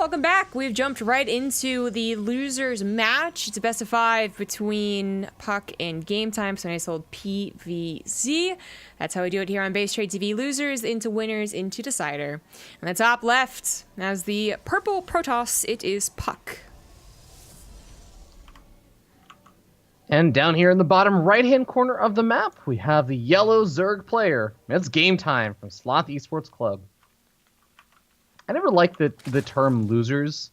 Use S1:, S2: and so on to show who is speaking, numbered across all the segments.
S1: welcome back. We've jumped right into the losers match. It's a best of 5 between puCK and GameTime, so nice old PvZ. That's how we do it here on BaseTradeTV. Losers into winners into decider. And the top left, as the purple Protoss, it is puCK.
S2: And down here in the bottom right-hand corner of the map, we have the yellow Zerg player. It's GameTime from Sloth Esports Club. I never liked the term losers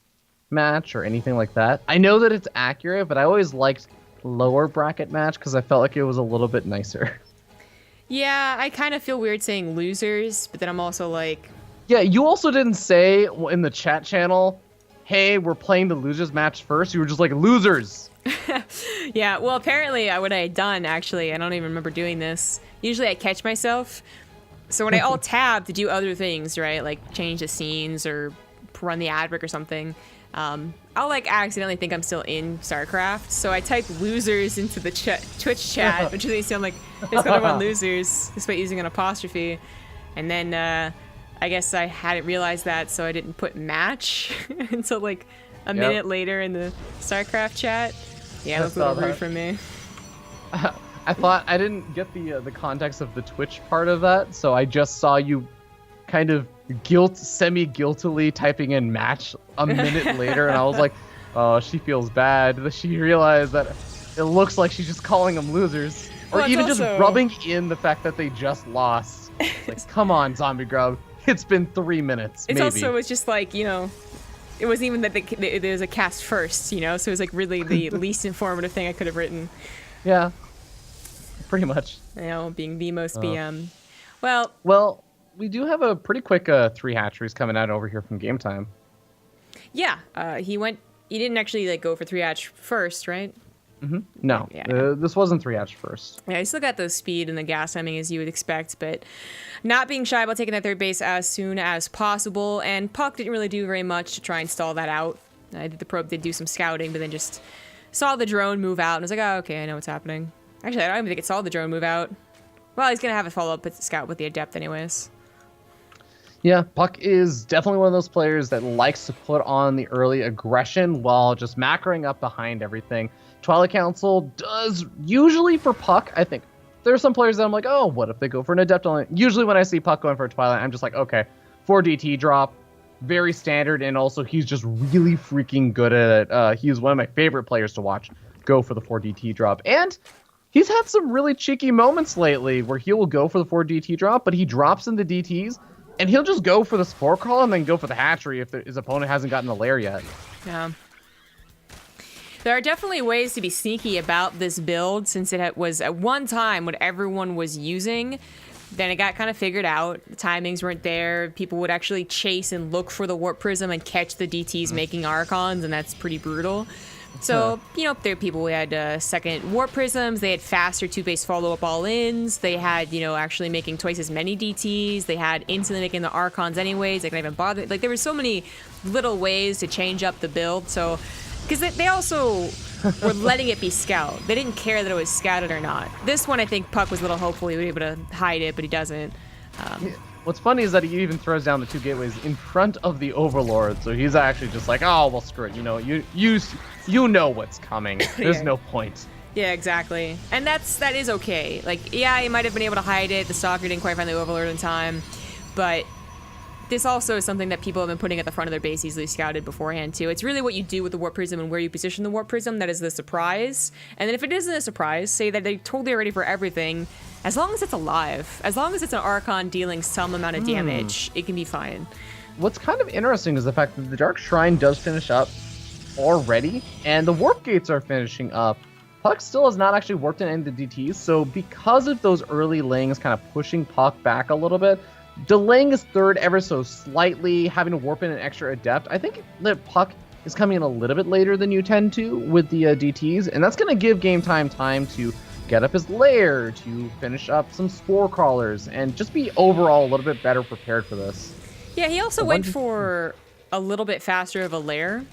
S2: match or anything like that. I know that it's accurate, but I always liked lower bracket match because I felt like it was a little bit nicer.
S1: Yeah, I kind of feel weird saying losers, but then I'm also like...
S2: Yeah, you also didn't say in the chat channel, hey, we're playing the losers match first. You were just like, losers.
S1: Yeah, well, apparently what I had done, actually, I don't even remember doing this. Usually I catch myself. So when I alt-tab to do other things, right, like change the scenes or run the ad break or something, I'll like accidentally think I'm still in StarCraft. So I type losers into the Twitch chat, which makes me sound like there's another one losers, despite using an apostrophe. And then I guess I hadn't realized that, so I didn't put match until like a minute later in the StarCraft chat. Yeah, that's a little rude from me.
S2: I thought I didn't get the context of the Twitch part of that, so I just saw you kind of semi-guiltily typing in match a minute later, and I was like, oh, she feels bad. She realized that it looks like she's just calling them losers. Or
S1: well,
S2: even
S1: also...
S2: just rubbing in the fact that they just lost. Like, come on, Zombie Grub. It's been 3 minutes,
S1: It's
S2: maybe.
S1: also, it's just like, you know, it wasn't even that there was a cast first, you know, so it was like really the least informative thing I could have written.
S2: Yeah. Pretty much.
S1: You know, being the most BM. Well,
S2: we do have a pretty quick 3 hatcheries coming out over here from GameTime.
S1: Yeah, he didn't actually like go for 3 hatch first, right?
S2: Mm-hmm. No,
S1: yeah.
S2: This wasn't 3 hatch first.
S1: Yeah, he still got the speed and the gas timing as you would expect, but not being shy about taking that third base as soon as possible. And puCK didn't really do very much to try and stall that out. The probe did do some scouting, but then just saw the drone move out and was like, oh, okay, I know what's happening. Actually, I don't even think it saw the drone move out. Well, he's going to have a follow-up scout with the Adept anyways.
S2: Yeah, puCK is definitely one of those players that likes to put on the early aggression while just macroing up behind everything. Twilight Council does, usually for puCK, I think, there are some players that I'm like, oh, what if they go for an Adept on it? Usually when I see puCK going for a Twilight, I'm just like, okay, 4 DT drop, very standard, and also he's just really freaking good at it. He's one of my favorite players to watch go for the 4 DT drop. And he's had some really cheeky moments lately where he will go for the 4 DT drop, but he drops in the DTs, and he'll just go for the Spore Crawl and then go for the hatchery if his opponent hasn't gotten the lair yet.
S1: Yeah. There are definitely ways to be sneaky about this build, since it was at one time what everyone was using. Then it got kind of figured out. The timings weren't there. People would actually chase and look for the Warp Prism and catch the DTs making Archons, and that's pretty brutal. So, you know, there are people who had second Warp Prisms, they had faster 2-base follow-up all-ins, they had, you know, actually making twice as many DTs, they had instantly making the Archons anyways, they couldn't even bother. Like, there were so many little ways to change up the build, so... Because they also were letting it be scout. They didn't care that it was scouted or not. This one, I think puCK was a little hopeful he would be able to hide it, but he doesn't.
S2: What's funny is that he even throws down the 2 gateways in front of the Overlord, so he's actually just like, oh, well, screw it. You know, you know what's coming. There's no point.
S1: Yeah, exactly. And that is okay. Like, yeah, he might have been able to hide it. The Stalker didn't quite find the Overlord in time, but this also is something that people have been putting at the front of their base easily scouted beforehand, too. It's really what you do with the Warp Prism and where you position the Warp Prism that is the surprise. And then if it isn't a surprise, say that they're totally ready for everything, as long as it's alive, as long as it's an Archon dealing some amount of damage, it can be fine.
S2: What's kind of interesting is the fact that the Dark Shrine does finish up already, and the Warp Gates are finishing up. puCK still has not actually warped in any of the DTs, so because of those early lanes kind of pushing puCK back a little bit, delaying his third ever so slightly, having to warp in an extra Adept, I think that puCK is coming in a little bit later than you tend to with the DTs, and that's going to give GameTime time to get up his lair, to finish up some Spore Crawlers, and just be overall a little bit better prepared for this.
S1: Yeah, he also went for a little bit faster of a lair.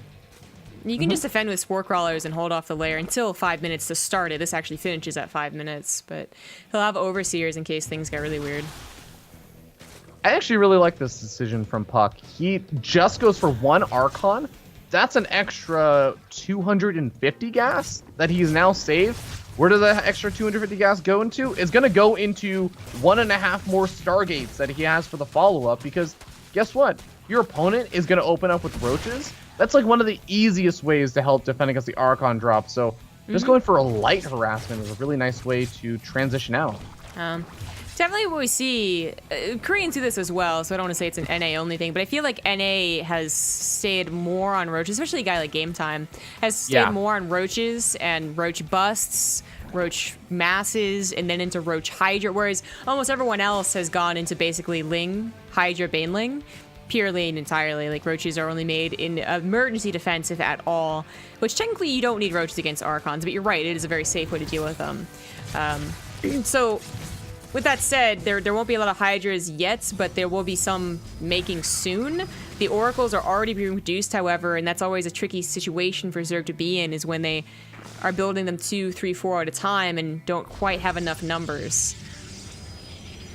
S1: You can just defend with Spore Crawlers and hold off the lair until 5 minutes to start it. This actually finishes at 5 minutes, but he'll have Overseers in case things get really weird.
S2: I actually really like this decision from puCK. He just goes for one Archon. That's an extra 250 gas that he's now saved. Where does that extra 250 gas go into? It's going to go into 1.5 more Stargates that he has for the follow-up, because guess what? Your opponent is going to open up with Roaches. That's like one of the easiest ways to help defend against the Archon drop. So just going for a light harassment is a really nice way to transition out.
S1: Definitely what we see, Koreans do this as well, so I don't want to say it's an NA only thing, but I feel like NA has stayed more on Roaches, especially a guy like GameTime, has stayed more on Roaches and Roach busts, Roach masses, and then into Roach Hydra, whereas almost everyone else has gone into basically Ling, Hydra, Baneling, purely and entirely. Like, Roaches are only made in emergency defense, if at all, which technically you don't need Roaches against Archons, but you're right, it is a very safe way to deal with them. So with that said, there won't be a lot of Hydras yet, but there will be some making soon. The Oracles are already being reduced, however, and that's always a tricky situation for Zerg to be in, is when they are building them 2, 3, 4 at a time and don't quite have enough numbers.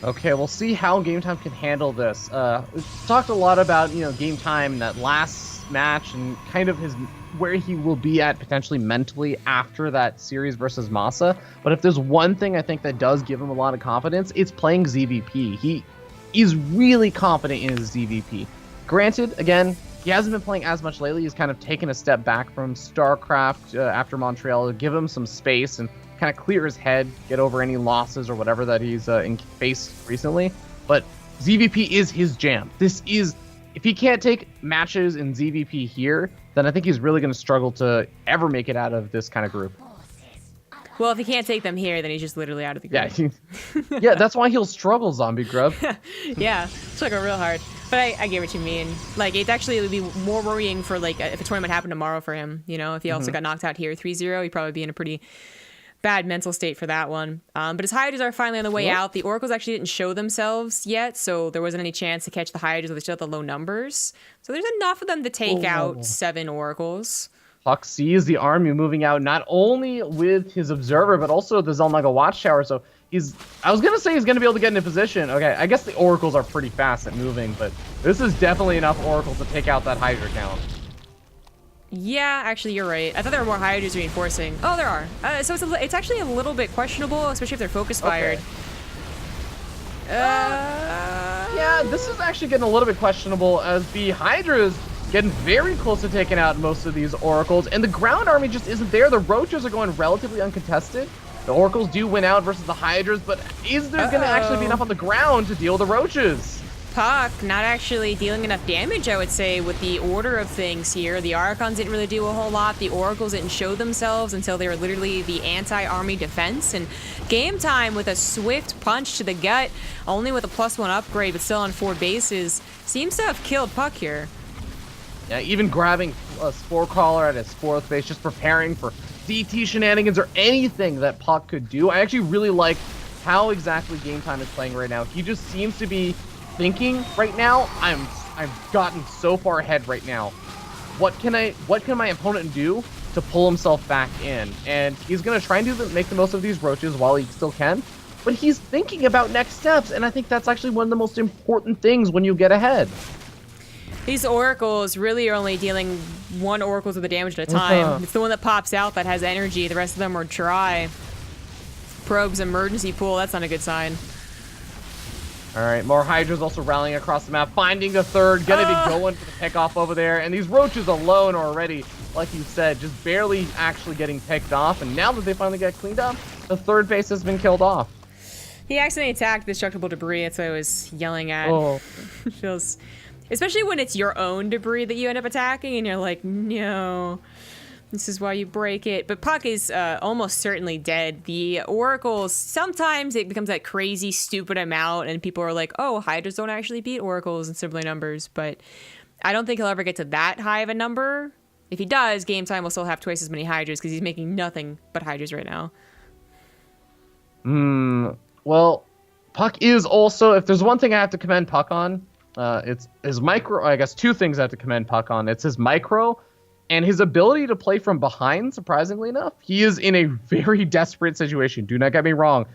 S2: Okay, we'll see how GameTime can handle this. We've talked a lot about, GameTime, that last match, and kind of where he will be at potentially mentally after that series versus Masa. But if there's one thing I think that does give him a lot of confidence, it's playing ZVP. He's really confident in his ZVP. Granted, again, he hasn't been playing as much lately. He's kind of taken a step back from StarCraft after Montreal to give him some space and kind of clear his head, get over any losses or whatever that he's faced recently. But ZVP is his jam. If he can't take matches in ZVP here, then I think he's really going to struggle to ever make it out of this kind of group.
S1: Well, if he can't take them here, then he's just literally out of the group.
S2: Yeah, that's why he'll struggle, Zombie Grub.
S1: Yeah, struggle real hard. But I get what you mean. Like, it would be more worrying for, like, if a tournament happened tomorrow for him. If he also got knocked out here 3-0, he'd probably be in a pretty bad mental state for that one. But his Hydras are finally on the way out. The Oracles actually didn't show themselves yet, so there wasn't any chance to catch the Hydras, they still had the low numbers. So there's enough of them to take out 7 Oracles.
S2: puCK sees the army moving out, not only with his Observer, but also the Zelnaga Watchtower. So I was going to say he's going to be able to get into position. Okay, I guess the Oracles are pretty fast at moving, but this is definitely enough Oracles to take out that Hydra count.
S1: Yeah, actually, you're right. I thought there were more Hydras reinforcing. Oh, there are. So it's actually a little bit questionable, especially if they're focus fired.
S2: Okay. Yeah, this is actually getting a little bit questionable, as the Hydra's getting very close to taking out most of these Oracles, and the ground army just isn't there. The Roaches are going relatively uncontested. The Oracles do win out versus the Hydras, but is there going to actually be enough on the ground to deal with the Roaches?
S1: puCK not actually dealing enough damage, I would say, with the order of things here. The Archons didn't really do a whole lot. The Oracles didn't show themselves until they were literally the anti-army defense. And GameTime, with a swift punch to the gut, only with a +1 upgrade, but still on 4 bases, seems to have killed puCK here.
S2: Yeah, even grabbing a Spore Crawler at his 4th base, just preparing for DT shenanigans or anything that puCK could do. I actually really like how exactly GameTime is playing right now. He just seems to be thinking right now, I've gotten so far ahead right now. What can my opponent do to pull himself back in? And he's gonna try and make the most of these Roaches while he still can. But he's thinking about next steps, and I think that's actually one of the most important things when you get ahead.
S1: These Oracles really are only dealing 1 Oracle to the damage at a time. It's the one that pops out that has energy. The rest of them are dry. Probe's emergency pool, that's not a good sign.
S2: All right, more Hydras also rallying across the map, finding the 3rd, gonna be going for the pickoff over there, and these Roaches alone are already, like you said, just barely actually getting picked off, and now that they finally get cleaned up, the 3rd base has been killed off.
S1: He accidentally attacked destructible debris, that's what I was yelling at. Feels, especially when it's your own debris that you end up attacking, and you're like, no. This is why you break it. But puCK is almost certainly dead. The Oracles, sometimes it becomes that crazy, stupid amount, and people are like, oh, Hydras don't actually beat Oracles in similar numbers. But I don't think he'll ever get to that high of a number. If he does, GameTime will still have twice as many Hydras, because he's making nothing but Hydras right now.
S2: Well, puCK is also, if there's one thing I have to commend puCK on, it's his micro. I guess 2 things I have to commend puCK on. It's his micro and his ability to play from behind, surprisingly enough. He is in a very desperate situation. Do not get me wrong.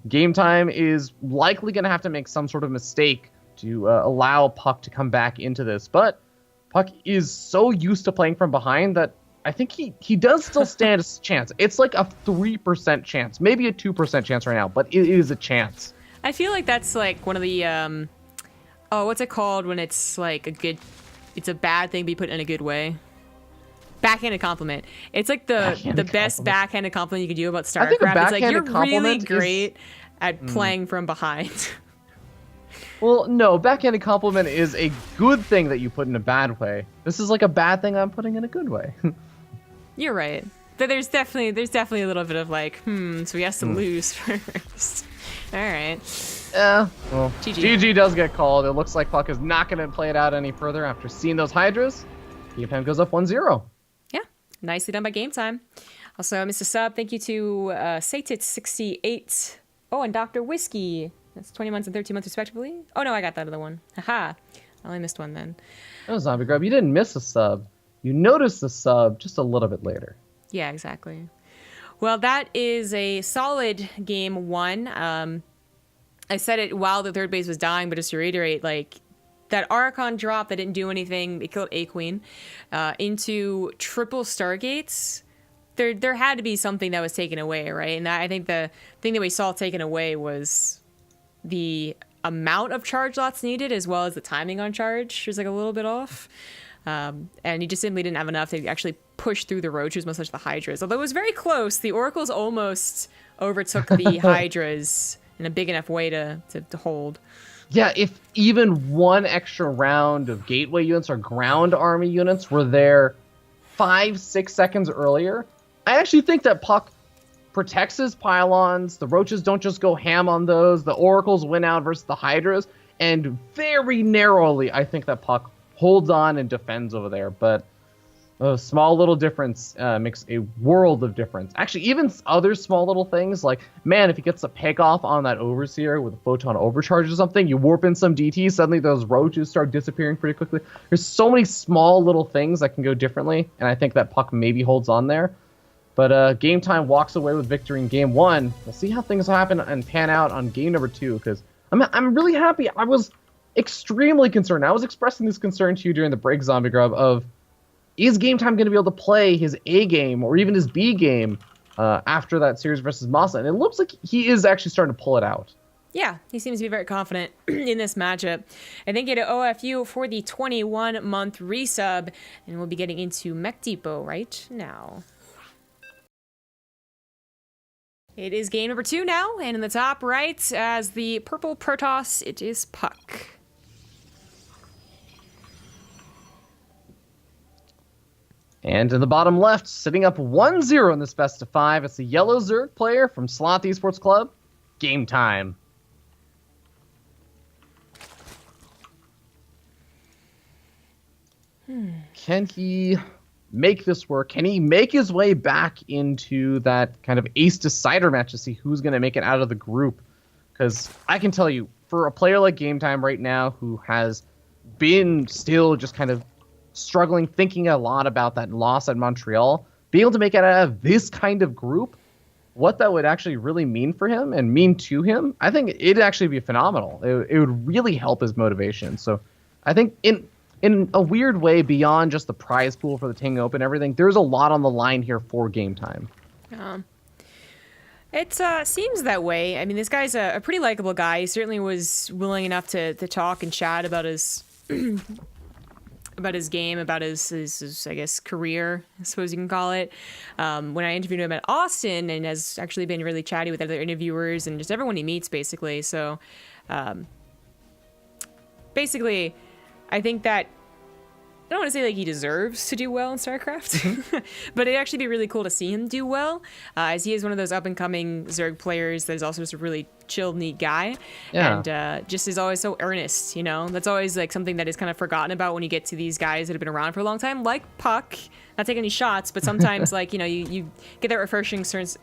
S2: GameTime is likely going to have to make some sort of mistake to allow puCK to come back into this. But puCK is so used to playing from behind that I think he does still stand a chance. It's like a 3% chance, maybe a 2% chance right now, but it is a chance.
S1: I feel like that's like one of the, what's it called when it's like it's a bad thing be put in a good way? Backhanded compliment. It's like the best backhanded compliment you could do about StarCraft. It's like, you're really great at playing from behind.
S2: Well, no, backhanded compliment is a good thing that you put in a bad way. This is like a bad thing I'm putting in a good way.
S1: You're right. But there's definitely a little bit of like, so he has to lose first. All right.
S2: Yeah, well,
S1: GG
S2: does get called. It looks like puCK is not going to play it out any further after seeing those Hydras. GameTime goes up 1-0.
S1: Yeah, nicely done by GameTime. Also, Mr. Sub, thank you to Satit68. Oh, and Dr. Whiskey. That's 20 months and 13 months respectively. Oh, no, I got that other one. Haha. I only missed one then.
S2: No, Zombie Grub, you didn't miss a sub. You noticed the sub just a little bit later.
S1: Yeah, exactly. Well, that is a solid game one. I said it while the third base was dying, but just to reiterate, like, that Archon drop that didn't do anything, it killed a queen, into triple Stargates, there had to be something that was taken away, right? And I think the thing that we saw taken away was the amount of charge lots needed, as well as the timing on charge was like a little bit off. And he just simply didn't have enough to actually push through the Roaches, much like the Hydras. Although it was very close, the Oracles almost overtook the Hydras in a big enough way to hold.
S2: Yeah, if even one extra round of gateway units or ground army units were there 5-6 seconds earlier, I actually think that puCK protects his pylons. The Roaches don't just go ham on those. The Oracles win out versus the Hydras. And very narrowly, I think that puCK holds on and defends over there. But a small little difference makes a world of difference. Actually, even other small little things, like, man, if he gets a pick off on that Overseer with a Photon Overcharge or something, you warp in some DT, suddenly those Roaches start disappearing pretty quickly. There's so many small little things that can go differently, and I think that puCK maybe holds on there. But GameTime walks away with victory in game one. We'll see how things happen and pan out on game number two, because I'm really happy. I was extremely concerned. I was expressing this concern to you during the break, Zombie Grub, of is GameTime going to be able to play his A game or even his B game after that series versus Masa? And it looks like he is actually starting to pull it out.
S1: Yeah, he seems to be very confident in this matchup. I thank you to OFU for the 21-month resub, and we'll be getting into Mech Depot right now. It is game number 2 now, and in the top right, as the purple Protoss, it is puCK.
S2: And in the bottom left, sitting up 1-0 in this best of 5, it's the yellow Zerg player from Sloth Esports Club, GameTime. Can he make this work? Can he make his way back into that kind of ace decider match to see who's going to make it out of the group? Because I can tell you, for a player like GameTime right now who has been still just kind of struggling, thinking a lot about that loss at Montreal, being able to make it out of this kind of group, what that would actually really mean for him and mean to him, I think it'd actually be phenomenal. It would really help his motivation. So I think in a weird way, beyond just the prize pool for the Ting Open and everything, there's a lot on the line here for GameTime.
S1: It seems that way. I mean, this guy's a pretty likable guy. He certainly was willing enough to talk and chat about his about his game, about his I guess, career, I suppose you can call it. When I interviewed him at Austin, and has actually been really chatty with other interviewers and just everyone he meets, basically. So, basically, I think that, I don't want to say like he deserves to do well in StarCraft, but it'd actually be really cool to see him do well, as he is one of those up-and-coming Zerg players that is also just a really chill, neat guy, and just is always so earnest, you know? That's always like something that is kind of forgotten about when you get to these guys that have been around for a long time, like puCK. Not taking any shots, but sometimes like, you know, you get that refreshing sense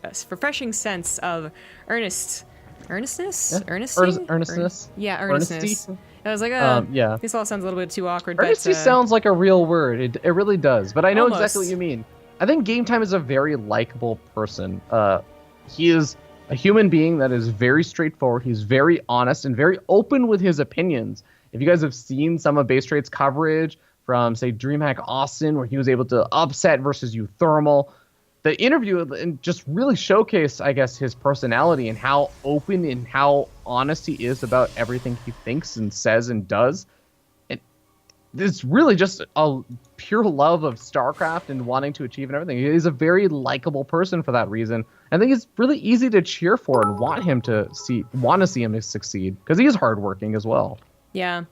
S1: of earnestness?
S2: Yeah.
S1: Earnestness? Yeah, earnestness.
S2: Earnesty?
S1: I was like,
S2: yeah.
S1: This all sounds a little bit too awkward.
S2: Earnesty
S1: but,
S2: sounds like a real word. It really does. But I know
S1: almost.
S2: exactly what you mean. I think GameTime is a very likable person. He is a human being that is very straightforward. He's very honest and very open with his opinions. If you guys have seen some of Base Trade's coverage from, say, DreamHack Austin, where he was able to upset versus Thermal, the interview just really showcased, I guess, his personality and how open and how honest he is about everything he thinks and says and does. It's really just a pure love of StarCraft and wanting to achieve and everything. He's a very likable person for that reason. I think it's really easy to cheer for and want to see him to succeed because he is hardworking as well.
S1: Yeah.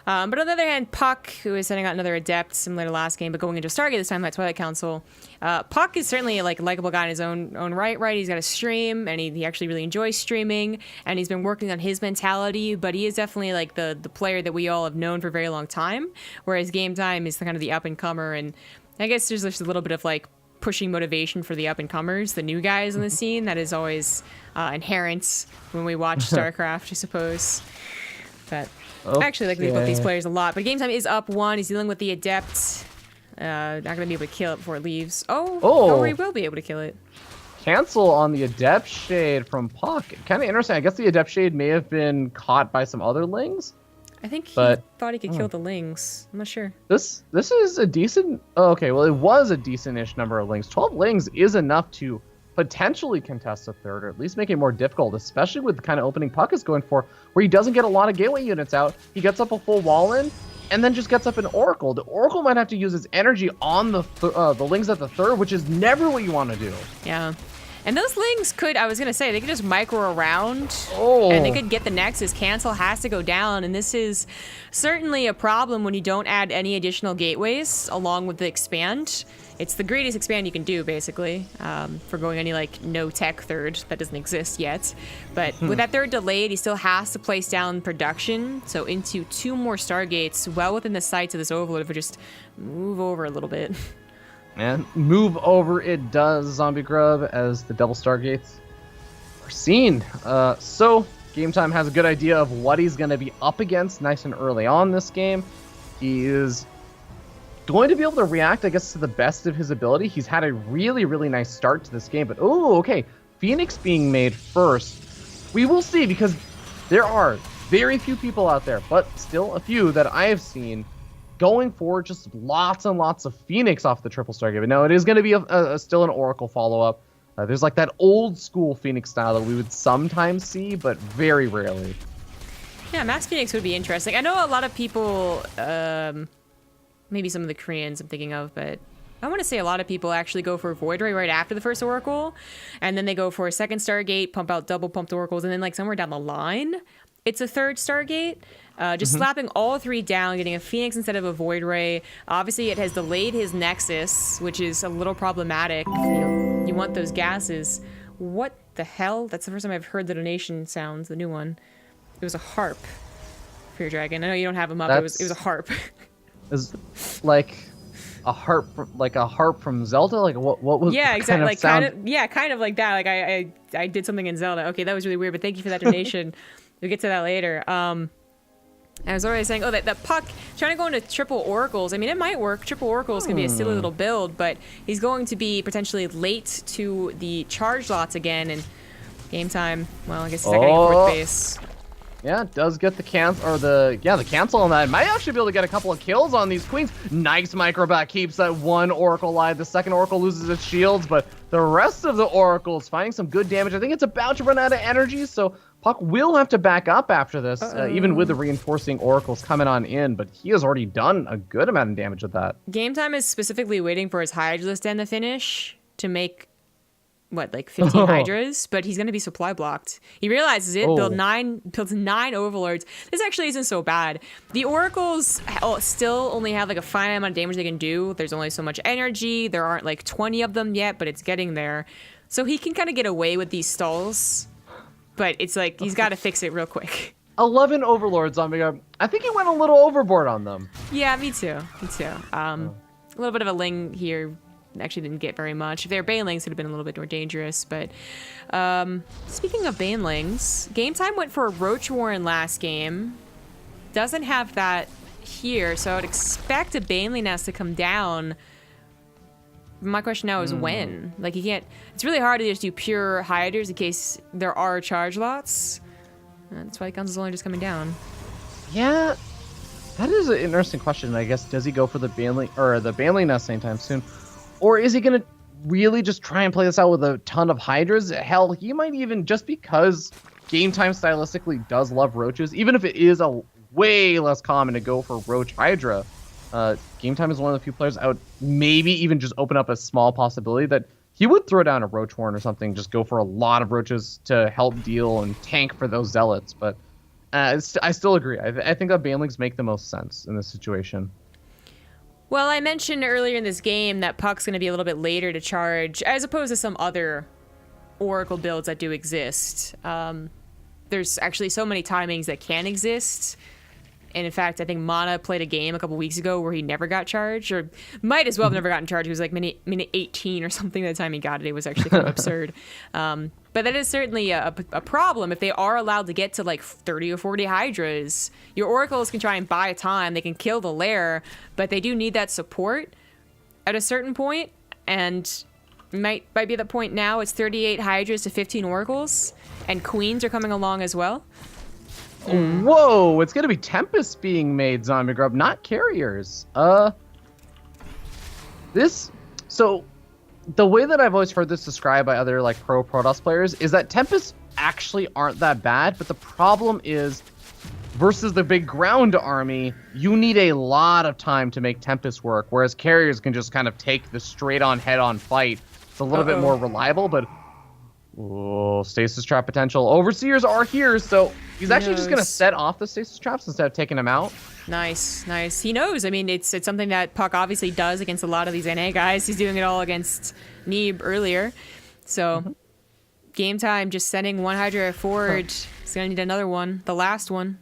S1: But on the other hand, puCK, who is sending out another Adept similar to last game, but going into Stargate this time, that Twilight Council. puCK is certainly like a likable guy in his own right. He's got a stream, and he actually really enjoys streaming, and he's been working on his mentality, but he is definitely like the player that we all have known for a very long time, whereas GameTime is kind of the up-and-comer, and I guess there's just a little bit of like pushing motivation for the up-and-comers, the new guys on the scene. That is always inherent when we watch StarCraft, I suppose. But I actually like both these players a lot. But GameTime is up 1. He's dealing with the Adept. Not going to be able to kill it before it leaves. Oh, he will be able to kill it.
S2: Cancel on the Adept Shade from puCK. Kind of interesting. I guess the Adept Shade may have been caught by some other Lings.
S1: I think he thought he could kill the Lings. I'm not sure.
S2: This is a decent... Oh, okay, well, it was a decent-ish number of Lings. 12 Lings is enough to potentially contest a third, or at least make it more difficult, especially with the kind of opening puCK is going for, where he doesn't get a lot of gateway units out. He gets up a full wall in, and then just gets up an Oracle. The Oracle might have to use its energy on the Lings at the third, which is never what you want to do.
S1: Yeah. And those Lings could, I was going to say, they could just micro around, and they could get the Nexus. Cancel has to go down, and this is certainly a problem when you don't add any additional gateways along with the expand. It's the greatest expand you can do, basically, for going any, like, no-tech third that doesn't exist yet. But with that third delayed, he still has to place down production, so into 2 more Stargates, well within the sights of this Overlord, if we just move over a little bit.
S2: And move over it does, Zombie Grub, as the double Stargates are seen. So, GameTime has a good idea of what he's going to be up against nice and early on this game. He is going to be able to react, I guess, to the best of his ability. He's had a really, really nice start to this game. But, okay, Phoenix being made first. We will see, because there are very few people out there, but still a few that I have seen going for just lots and lots of Phoenix off the triple Stargate. But no, it is going to be still an Oracle follow-up. There's like that old school Phoenix style that we would sometimes see, but very rarely.
S1: Yeah, Max Phoenix would be interesting. I know a lot of people, maybe some of the Koreans I'm thinking of, but I want to say a lot of people actually go for Void Ray right after the first Oracle, and then they go for a second Stargate, pump out double pumped Oracles, and then like somewhere down the line, it's a third Stargate. Just slapping all 3 down, getting a Phoenix instead of a Void Ray. Obviously, it has delayed his Nexus, which is a little problematic. You want those gases. What the hell? That's the first time I've heard the donation sounds, the new one. It was a harp for your dragon. I know you don't have him up. It was a harp.
S2: Is like a harp, from Zelda. Like what was?
S1: Yeah, exactly. Like kind of like that. Like I did something in Zelda. Okay, that was really weird. But thank you for that donation. We'll get to that later. I was already saying, that puCK, trying to go into triple Oracles, I mean, it might work. Triple Oracles can be a silly little build, but he's going to be potentially late to the charge lots again, and GameTime, well, I guess he's not getting 4th base.
S2: Yeah, it does get the cancel, the cancel on that. Might actually be able to get a couple of kills on these queens. Nice microbat keeps that 1 Oracle alive. The second Oracle loses its shields, but the rest of the Oracles finding some good damage. I think it's about to run out of energy, so puCK will have to back up after this, even with the reinforcing Oracles coming on in, but he has already done a good amount of damage with that.
S1: GameTime is specifically waiting for his Hydra stand to finish to make, like 15 Hydras, but he's going to be supply blocked. He realizes it, builds 9 Overlords. This actually isn't so bad. The Oracles still only have like a finite amount of damage they can do. There's only so much energy. There aren't like 20 of them yet, but it's getting there. So he can kind of get away with these stalls. But it's like, he's got to fix it real quick.
S2: 11 Overlords on me. I think he went a little overboard on them.
S1: Yeah, me too. A little bit of a Ling here. Actually didn't get very much. If they were Banelings, it would have been a little bit more dangerous. But speaking of Banelings, GameTime went for a Roach Warren last game. Doesn't have that here, so I would expect a Baneling nest to come down. My question now is when? Like, you can't... It's really hard to just do pure hiders in case there are charge lots. That's why the council's only just coming down.
S2: Yeah, That is an interesting question. I guess, does he go for the Banling Nest anytime soon? Or is he going to really just try and play this out with a ton of Hydras? Hell, he might even, just because Game Time stylistically does love Roaches, even if it is a way less common to go for Roach Hydra, Game Time is one of the few players I would maybe even just open up a small possibility that he would throw down a Roach Horn or something, just go for a lot of Roaches to help deal and tank for those Zealots. But I still agree. I think that Banelings make the most sense in this situation.
S1: Well, I mentioned earlier in this game that puCK's going to be a little bit later to charge, as opposed to some other Oracle builds that do exist. There's actually so many timings that can exist. And in fact, I think Mana played a game a couple weeks ago where he never got charged, or might as well have never gotten charged. He was like minute 18 or something by the time he got it. It was actually kind of absurd. But that is certainly a problem. If they are allowed to get to like 30 or 40 Hydras, your Oracles can try and buy time. They can kill the lair, but they do need that support at a certain point. And might be the point now. It's 38 Hydras to 15 Oracles, and Queens are coming along as well.
S2: Whoa, it's gonna be Tempest being made, Zombie Grub, not Carriers. So the way that I've always heard this described by other like pro Protoss players is that Tempests actually aren't that bad, but the problem is versus the big ground army, you need a lot of time to make Tempest work, whereas Carriers can just kind of take the straight on head on fight. It's a little bit more reliable, but stasis trap potential. Overseers are here, so he's actually just going to set off the stasis traps instead of taking them out.
S1: Nice, nice. He knows. I mean, it's something that puCK obviously does against a lot of these NA guys. He's doing it all against Neeb earlier. So, Game Time, just sending one Hydra forward. He's going to need another one, the last one.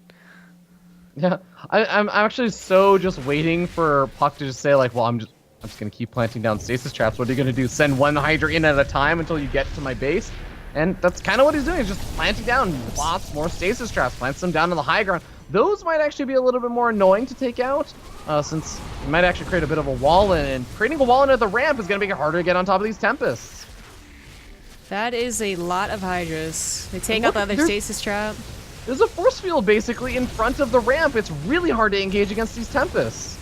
S2: Yeah, I'm actually so just waiting for puCK to just say, like, well, I'm just going to keep planting down stasis traps. What are you going to do? Send one Hydra in at a time until you get to my base? And that's kind of what he's doing. He's just planting down lots more stasis traps, plants them down to the high ground. Those might actually be a little bit more annoying to take out, since you might actually create a bit of a wall in, and creating a wall in at the ramp is going to make it harder to get on top of these Tempests.
S1: That is a lot of Hydras. They take out the other stasis trap.
S2: There's a force field basically in front of the ramp. It's really hard to engage against these Tempests.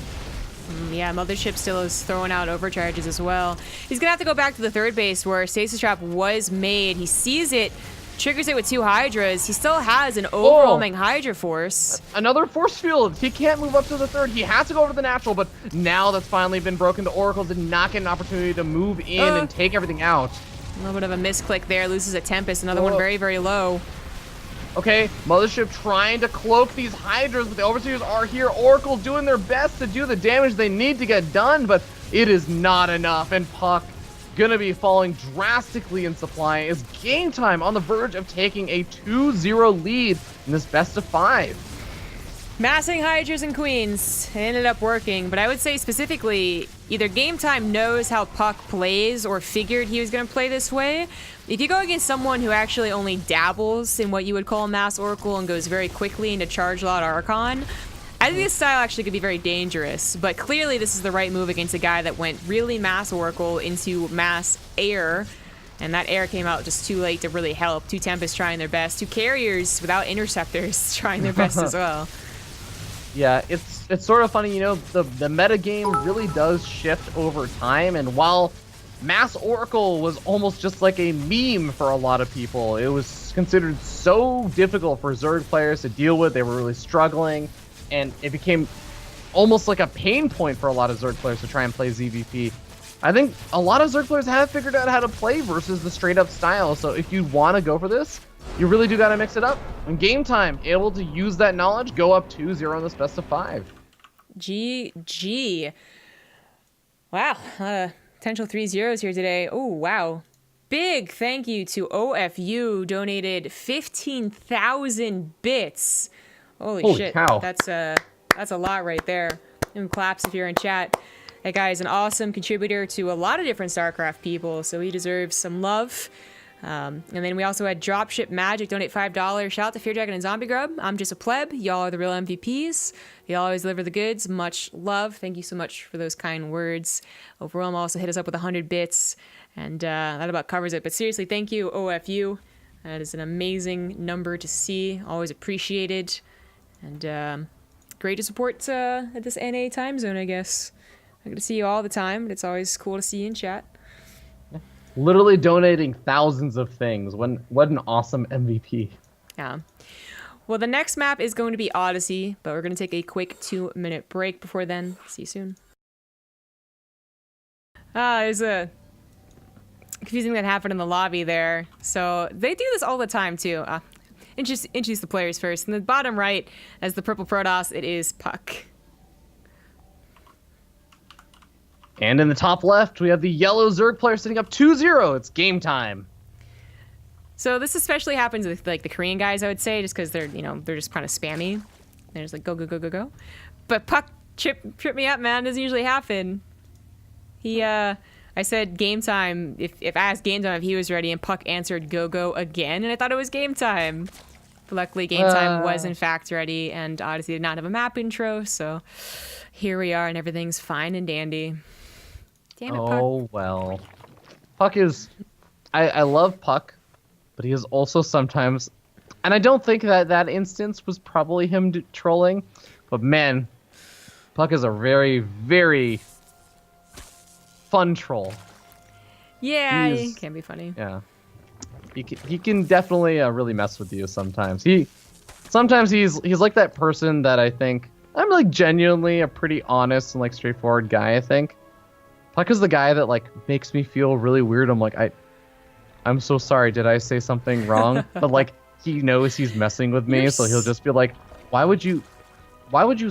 S1: Yeah, Mothership still is throwing out overcharges as well. He's going to have to go back to the third base where Stasis Trap was made. He sees it, triggers it with 2 Hydras. He still has an overwhelming Hydra force.
S2: Another force field. He can't move up to the third. He has to go over to the natural, but now that's finally been broken. The Oracle did not get an opportunity to move in and take everything out.
S1: A little bit of a misclick there. Loses a Tempest. Another one very, very low.
S2: Okay, Mothership trying to cloak these Hydras, but the Overseers are here. Oracle doing their best to do the damage they need to get done, but it is not enough. And puCK gonna be falling drastically in supply. Is Game Time on the verge of taking a 2-0 lead in this best of 5.
S1: Massing Hydras and Queens. It ended up working, but I would say specifically, either Game Time knows how puCK plays or figured he was going to play this way. If you go against someone who actually only dabbles in what you would call Mass Oracle and goes very quickly into Charge Lot Archon, I think this style actually could be very dangerous, but clearly this is the right move against a guy that went really Mass Oracle into Mass Air, and that Air came out just too late to really help. 2 Tempests trying their best, 2 Carriers without Interceptors trying their best as well.
S2: Yeah, it's sort of funny, you know, the meta game really does shift over time, and while Mass Oracle was almost just like a meme for a lot of people, it was considered so difficult for Zerg players to deal with. They were really struggling, and it became almost like a pain point for a lot of Zerg players to try and play ZVP. I think a lot of Zerg players have figured out how to play versus the straight up style, so if you want to go for this, you really do got to mix it up. In Game Time, able to use that knowledge, go up 2-0 in this best of 5.
S1: GG. Wow. Potential 3-0s here today. Oh, wow. Big thank you to OFU, donated 15,000 bits. Holy shit.
S2: Cow.
S1: That's a lot right there. And claps if you're in chat. That guy is an awesome contributor to a lot of different StarCraft people, so he deserves some love. And then we also had Dropship Magic donate $5. Shout out to Fear Dragon and Zombie Grub. I'm just a pleb. Y'all are the real MVPs. Y'all always deliver the goods. Much love. Thank you so much for those kind words. Overwhelm also hit us up with 100 bits, and that about covers it. But seriously, thank you, OFU. That is an amazing number to see. Always appreciated. And great to support at this NA time zone, I guess. I get to see you all the time, but it's always cool to see you in chat.
S2: Literally donating thousands of things. What an awesome MVP.
S1: Yeah. Well, the next map is going to be Odyssey, but we're going to take a quick 2-minute break before then. See you soon. There's a confusing that happened in the lobby there. So they do this all the time too. Introduce the players first. In the bottom right, as the purple Protoss, it is puCK.
S2: And in the top left, we have the yellow Zerg player sitting up 2-0. It's game time.
S1: So this especially happens with like the Korean guys, I would say, just because they're just kind of spammy. They're just like go go go go go. But puCK tripped me up, man. Doesn't usually happen. I said game time. If I asked game time if he was ready, and puCK answered go go again, and I thought it was game time. But luckily, game time was in fact ready, and Odyssey did not have a map intro, so here we are, and everything's fine and dandy. Damn it, puCK.
S2: Oh well. puCK is. I love puCK, but he is also sometimes, and I don't think that instance was probably him trolling, but man, puCK is a very, very fun troll.
S1: Yeah, he can be funny.
S2: Yeah, he can definitely really mess with you sometimes. Sometimes he's like that person that I think I'm like genuinely a pretty honest and like straightforward guy. I think puCK is the guy that like makes me feel really weird. I'm like I'm so sorry. Did I say something wrong? But like he knows he's messing with me, so he'll just be like, why would you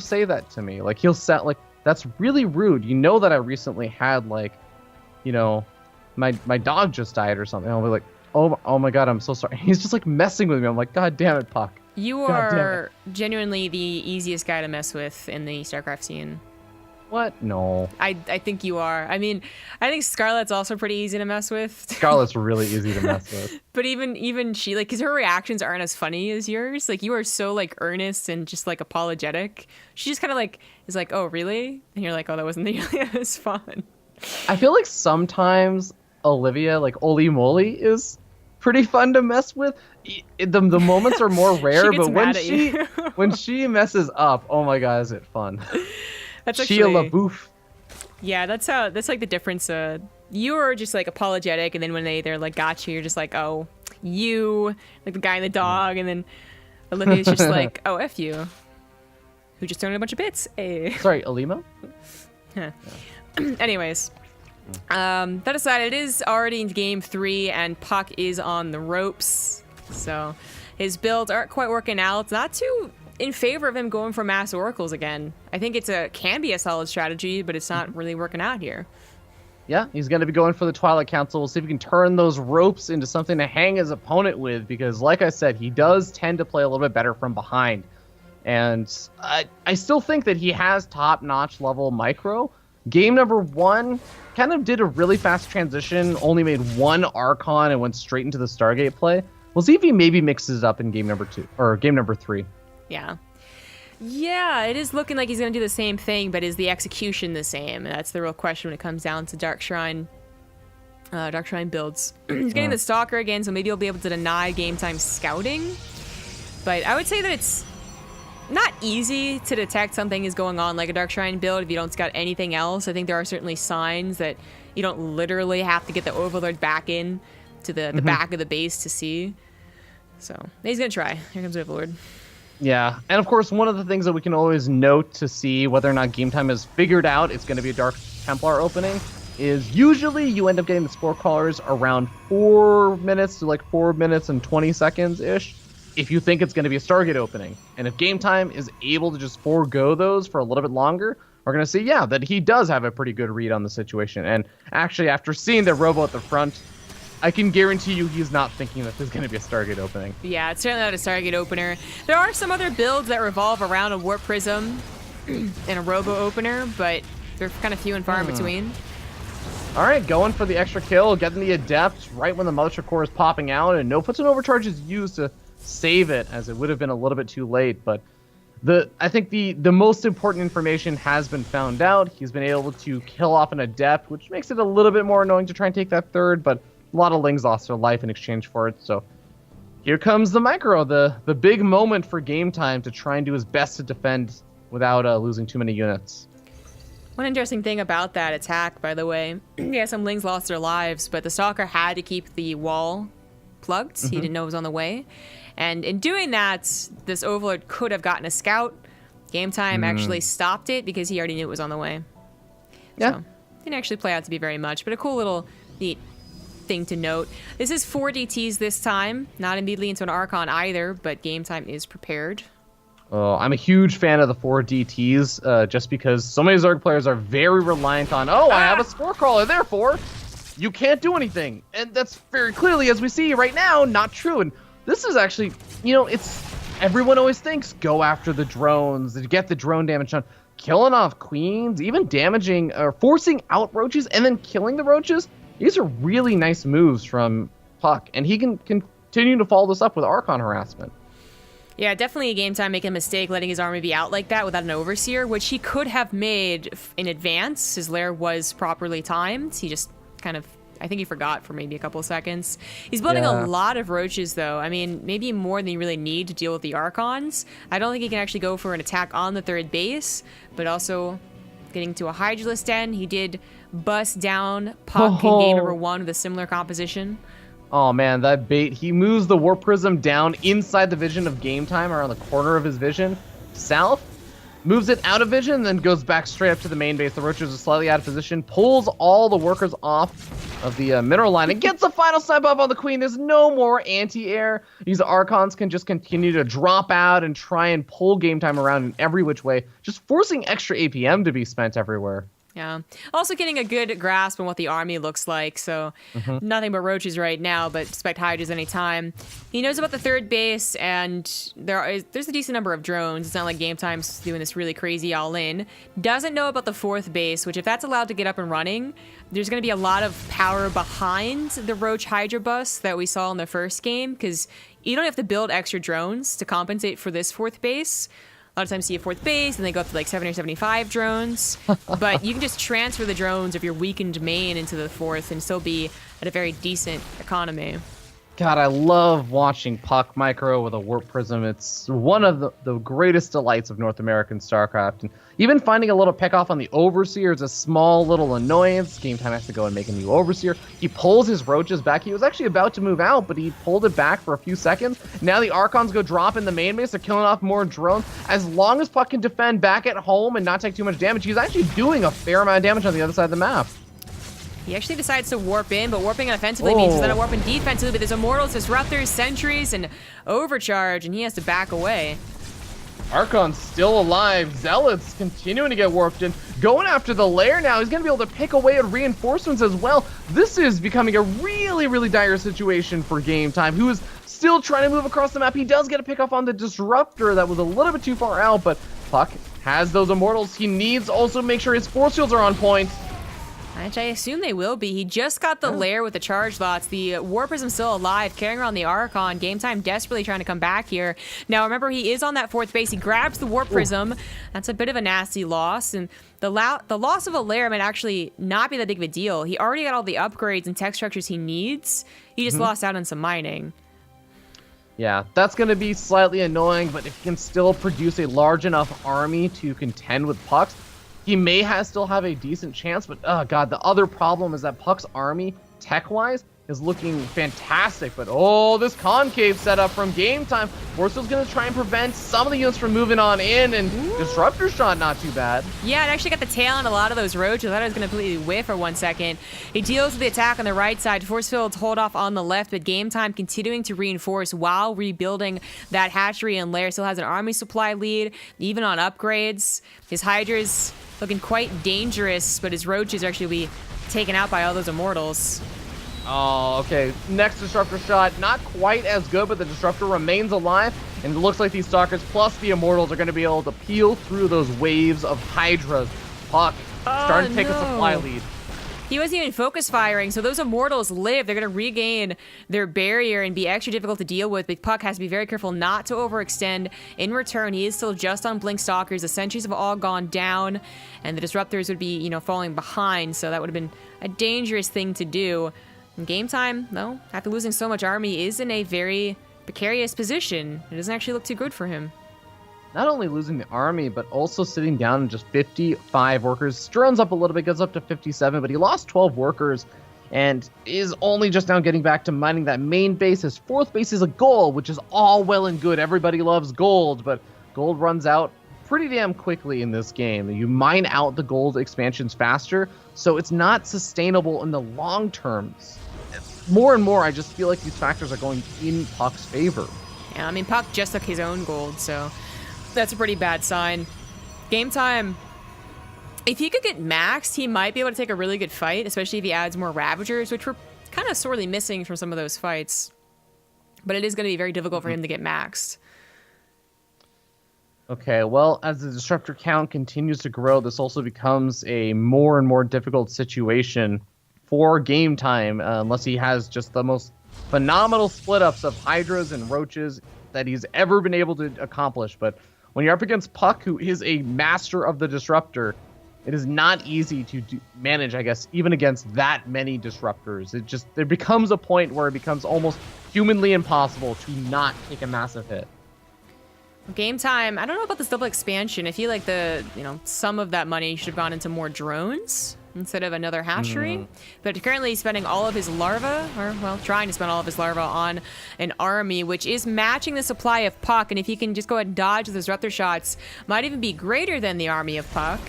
S2: say that to me? Like he'll set like, that's really rude. You know that I recently had like, my dog just died or something. I'll be like, oh my god, I'm so sorry. He's just like messing with me. I'm like, god damn it, puCK.
S1: You are genuinely the easiest guy to mess with in the StarCraft scene.
S2: What? No.
S1: I think you are. I mean, I think Scarlet's also pretty easy to mess with.
S2: Scarlet's really easy to mess with.
S1: But even she, like, because her reactions aren't as funny as yours. Like, you are so, like, earnest and just, like, apologetic. She just kind of, like, is like, oh, really? And you're like, oh, that wasn't it was fun.
S2: I feel like sometimes Olivia, like, Oli Moly, is pretty fun to mess with. The moments are more rare, but when she messes up, oh my god, is it fun.
S1: That's
S2: Shia
S1: actually,
S2: LaBeouf.
S1: Yeah, that's like the difference. You are just like apologetic, and then when they're like gotcha, you're just like, oh, you, like the guy and the dog, and then Olivia's just like, oh, F you, who just thrown a bunch of bits. Hey.
S2: Sorry, Alima?
S1: Anyways, that aside, it is already in game 3, and puCK is on the ropes, so his builds aren't quite working out. It's not too in favor of him going for mass oracles again. I think can be a solid strategy, but it's not really working out here.
S2: Yeah, he's going to be going for the Twilight Council. We'll see if he can turn those ropes into something to hang his opponent with, because like I said, he does tend to play a little bit better from behind. And I still think that he has top-notch level micro. Game number 1 kind of did a really fast transition, only made 1 Archon and went straight into the Stargate play. We'll see if he maybe mixes it up in game number 2, or game number 3.
S1: Yeah, it is looking like he's going to do the same thing, but is the execution the same? And that's the real question when it comes down to Dark Shrine builds. He's getting the Stalker again, so maybe he'll be able to deny game time scouting. But I would say that it's not easy to detect something is going on like a Dark Shrine build if you don't scout anything else. I think there are certainly signs that you don't literally have to get the Overlord back in to the back of the base to see. So he's going to try. Here comes Overlord.
S2: Yeah, and of course, one of the things that we can always note to see whether or not game time is figured out it's going to be a Dark Templar opening is usually you end up getting the spore callers around 4 minutes to like 4 minutes and 20 seconds-ish if you think it's going to be a Stargate opening. And if game time is able to just forego those for a little bit longer, we're going to see, yeah, that he does have a pretty good read on the situation. And actually, after seeing the robo at the front, I can guarantee you he's not thinking that there's going to be a Stargate opening. Yeah,
S1: it's certainly not a Stargate opener. There are some other builds that revolve around a Warp Prism and a Robo opener, but they're kind of few and far in between.
S2: All right, going for the extra kill, getting the Adept right when the Mothership Core is popping out, and no puts and overcharge is used to save it, as it would have been a little bit too late. But I think the most important information has been found out. He's been able to kill off an Adept, which makes it a little bit more annoying to try and take that third, but a lot of Lings lost their life in exchange for it, so here comes the micro, the big moment for game time to try and do his best to defend without losing too many units.
S1: One interesting thing about that attack, by the way, yeah, some Lings lost their lives, but the Stalker had to keep the wall plugged. He didn't know it was on the way. And in doing that, this Overlord could have gotten a scout. GameTime actually stopped it because he already knew it was on the way.
S2: Yeah.
S1: So, didn't actually play out to be very much, but a cool little neat thing to note. This is 4 DTs this time, not immediately into an Archon either, but GameTime is prepared.
S2: I'm a huge fan of the 4 DTs, just because so many Zerg players are very reliant on, I have a Spore Crawler, therefore you can't do anything. And that's very clearly, as we see right now, not true. And this is actually, everyone always thinks go after the drones, get the drone damage done. Killing off queens, even damaging or forcing out roaches and then killing the roaches. These are really nice moves from puCK, and he can continue to follow this up with Archon harassment.
S1: Yeah, definitely a GameTime making a mistake letting his army be out like that without an Overseer, which he could have made in advance. His lair was properly timed. He just kind of, I think he forgot for maybe a couple of seconds. He's building a lot of roaches, though. I mean, maybe more than you really need to deal with the Archons. I don't think he can actually go for an attack on the 3rd base, but also getting to a Hydralisk Den. He did bust down puCK in game number 1 with a similar composition.
S2: Oh man, that bait. He moves the Warp Prism down inside the vision of GameTime, around the corner of his vision, south, moves it out of vision, and then goes back straight up to the main base. The roaches are slightly out of position, pulls all the workers off of the mineral line, and gets a final snipe up on the queen. There's no more anti-air. These Archons can just continue to drop out and try and pull GameTime around in every which way, just forcing extra APM to be spent everywhere.
S1: Yeah. Also getting a good grasp on what the army looks like. So nothing but roaches right now, but expect Hydras anytime. He knows about the 3rd base, and there's a decent number of drones. It's not like GameTime's doing this really crazy all-in. Doesn't know about the 4th base, which if that's allowed to get up and running, there's going to be a lot of power behind the Roach Hydra bus that we saw in the first game, because you don't have to build extra drones to compensate for this 4th base. A lot of times you see a 4th base, and they go up to like 70 or 75 drones. But you can just transfer the drones of your weakened main into the 4th and still be at a very decent economy.
S2: God, I love watching puCK micro with a Warp Prism. It's one of the greatest delights of North American StarCraft. And even finding a little pick off on the Overseer is a small little annoyance. GameTime has to go and make a new Overseer. He pulls his roaches back. He was actually about to move out, but he pulled it back for a few seconds. Now the Archons go drop in the main base. They're killing off more drones. As long as puCK can defend back at home and not take too much damage, he's actually doing a fair amount of damage on the other side of the map.
S1: He actually decides to warp in, but warping offensively means he's going to warp in defensively, but there's Immortals, Disruptors, Sentries, and Overcharge, and he has to back away.
S2: Archon's still alive. Zealots continuing to get warped in. Going after the lair now. He's going to be able to pick away at reinforcements as well. This is becoming a really, really dire situation for GameTime, who is still trying to move across the map. He does get a pick off on the Disruptor that was a little bit too far out, but puCK has those Immortals. He needs also to make sure his Force Fields are on point.
S1: Which I assume they will be. He just got the lair with the charge lots. The Warp Prism still alive, carrying around the Archon. GameTime desperately trying to come back here. Now, remember, he is on that 4th base. He grabs the Warp Prism. That's a bit of a nasty loss. And the loss of a lair might actually not be that big of a deal. He already got all the upgrades and tech structures he needs. He just lost out on some mining.
S2: Yeah, that's going to be slightly annoying, but if he can still produce a large enough army to contend with puCK's, he may still have a decent chance, but oh god, the other problem is that puCK's army, tech-wise, is looking fantastic. But oh, this concave setup from GameTime. Force's going to try and prevent some of the units from moving on in, and Disruptor shot not too bad.
S1: Yeah, it actually got the tail on a lot of those roaches. I thought it was going to completely whiff for 1 second. He deals with the attack on the right side. Force fields hold off on the left, but GameTime continuing to reinforce while rebuilding that hatchery and lair. Still has an army supply lead, even on upgrades. His Hydras looking quite dangerous, but his roaches are actually be taken out by all those Immortals.
S2: Oh, okay. Next Disruptor shot, not quite as good, but the Disruptor remains alive, and it looks like these Stalkers plus the Immortals are going to be able to peel through those waves of Hydras. puCK starting to take a supply lead.
S1: He wasn't even focus firing, so those Immortals live. They're going to regain their barrier and be extra difficult to deal with, but puCK has to be very careful not to overextend. In return, he is still just on Blink Stalkers. The Sentries have all gone down, and the Disruptors would be, falling behind, so that would have been a dangerous thing to do. And GameTime, though, after losing so much army, is in a very precarious position. It doesn't actually look too good for him.
S2: not only losing the army, but also sitting down in just 55 workers. Drones up a little bit, goes up to 57, but he lost 12 workers and is only just now getting back to mining that main base. His fourth base is a gold, which is all well and good. Everybody loves gold, but gold runs out pretty damn quickly in this game. You mine out the gold expansions faster, so it's not sustainable in the long terms. More and more, I just feel like these factors are going in puCK's favor.
S1: Yeah, I mean, puCK just took his own gold, so that's a pretty bad sign. Game time. If he could get maxed, he might be able to take a really good fight, especially if he adds more Ravagers, which we're kind of sorely missing from some of those fights. But it is going to be very difficult for him to get maxed.
S2: Okay, well, as the disruptor count continues to grow, this also becomes a more and more difficult situation for game time, unless he has just the most phenomenal split-ups of Hydras and Roaches that he's ever been able to accomplish. But when you're up against puCK, who is a master of the disruptor, it is not easy to manage, I guess, even against that many disruptors. There becomes a point where it becomes almost humanly impossible to not take a massive hit.
S1: Game time. I don't know about this double expansion. I feel like some of that money should have gone into more drones instead of another hatchery. But currently he's spending all of his larvae, or, well, trying to spend all of his larvae on an army, which is matching the supply of puCK. And if he can just go ahead and dodge the disruptor shots, might even be greater than the army of puCK.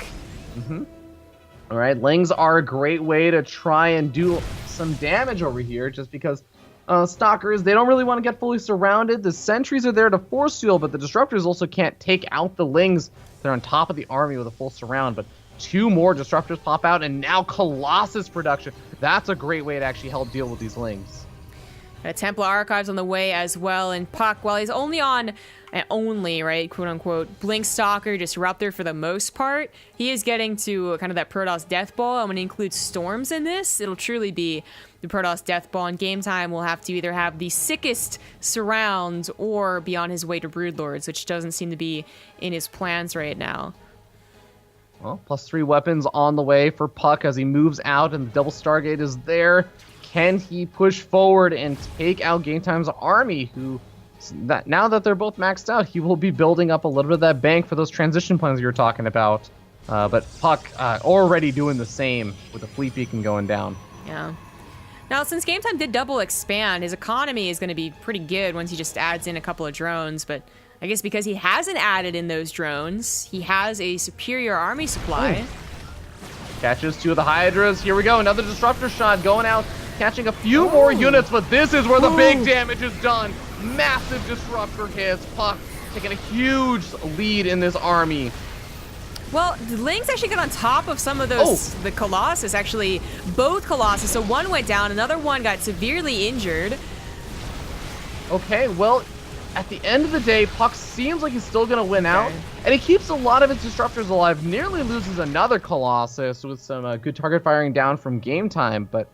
S2: All right, Lings are a great way to try and do some damage over here, just because Stalkers, they don't really want to get fully surrounded. The sentries are there to force seal, but the disruptors also can't take out the Lings. They're on top of the army with a full surround, but two more disruptors pop out, and now Colossus production. That's a great way to actually help deal with these Lings.
S1: Templar Archives on the way as well, and puCK, while he's only on right, quote unquote, Blink Stalker Disruptor for the most part, he is getting to kind of that Protoss Death Ball, and when he includes Storms in this, it'll truly be the Protoss Death Ball. In game time, we'll have to either have the sickest surrounds or be on his way to Broodlords, which doesn't seem to be in his plans right now.
S2: Well, +3 weapons on the way for puCK as he moves out, and the double Stargate is there. Can he push forward and take out Game Time's army, who, now that they're both maxed out, he will be building up a little bit of that bank for those transition plans you were talking about. But puCK already doing the same with the fleet beacon going down.
S1: Yeah. Now, since Game Time did double expand, his economy is going to be pretty good once he just adds in a couple of drones, but I guess because he hasn't added in those drones, he has a superior army supply.
S2: Catches two of the Hydras. Here we go, another disruptor shot going out, catching a few more units, but this is where the big damage is done. Massive disruptor hits. puCK taking a huge lead in this army.
S1: Well, the Lings actually got on top of some of those, the Colossus, actually, both Colossus. So one went down, another one got severely injured.
S2: Okay, well, at the end of the day, puCK seems like he's still going to win out, and he keeps a lot of his disruptors alive, nearly loses another Colossus with some good target firing down from Game Time, but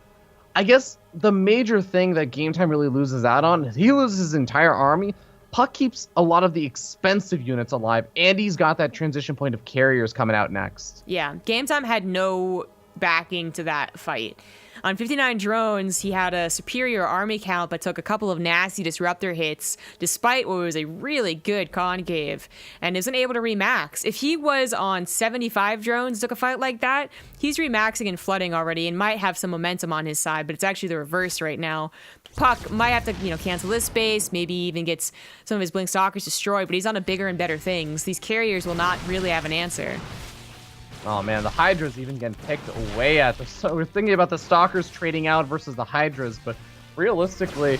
S2: I guess the major thing that Game Time really loses out on is he loses his entire army. puCK keeps a lot of the expensive units alive, and he's got that transition point of carriers coming out next.
S1: Yeah, Game Time had no backing to that fight. On 59 drones, he had a superior army count, but took a couple of nasty disruptor hits, despite what was a really good concave, and isn't able to remax. If he was on 75 drones, took a fight like that, he's remaxing and flooding already, and might have some momentum on his side, but it's actually the reverse right now. puCK might have to, cancel this base, maybe even gets some of his Blink Stalkers destroyed, but he's on to bigger and better things. These carriers will not really have an answer.
S2: Oh man, the Hydras even getting picked away at. So we're thinking about the Stalkers trading out versus the Hydras, but realistically,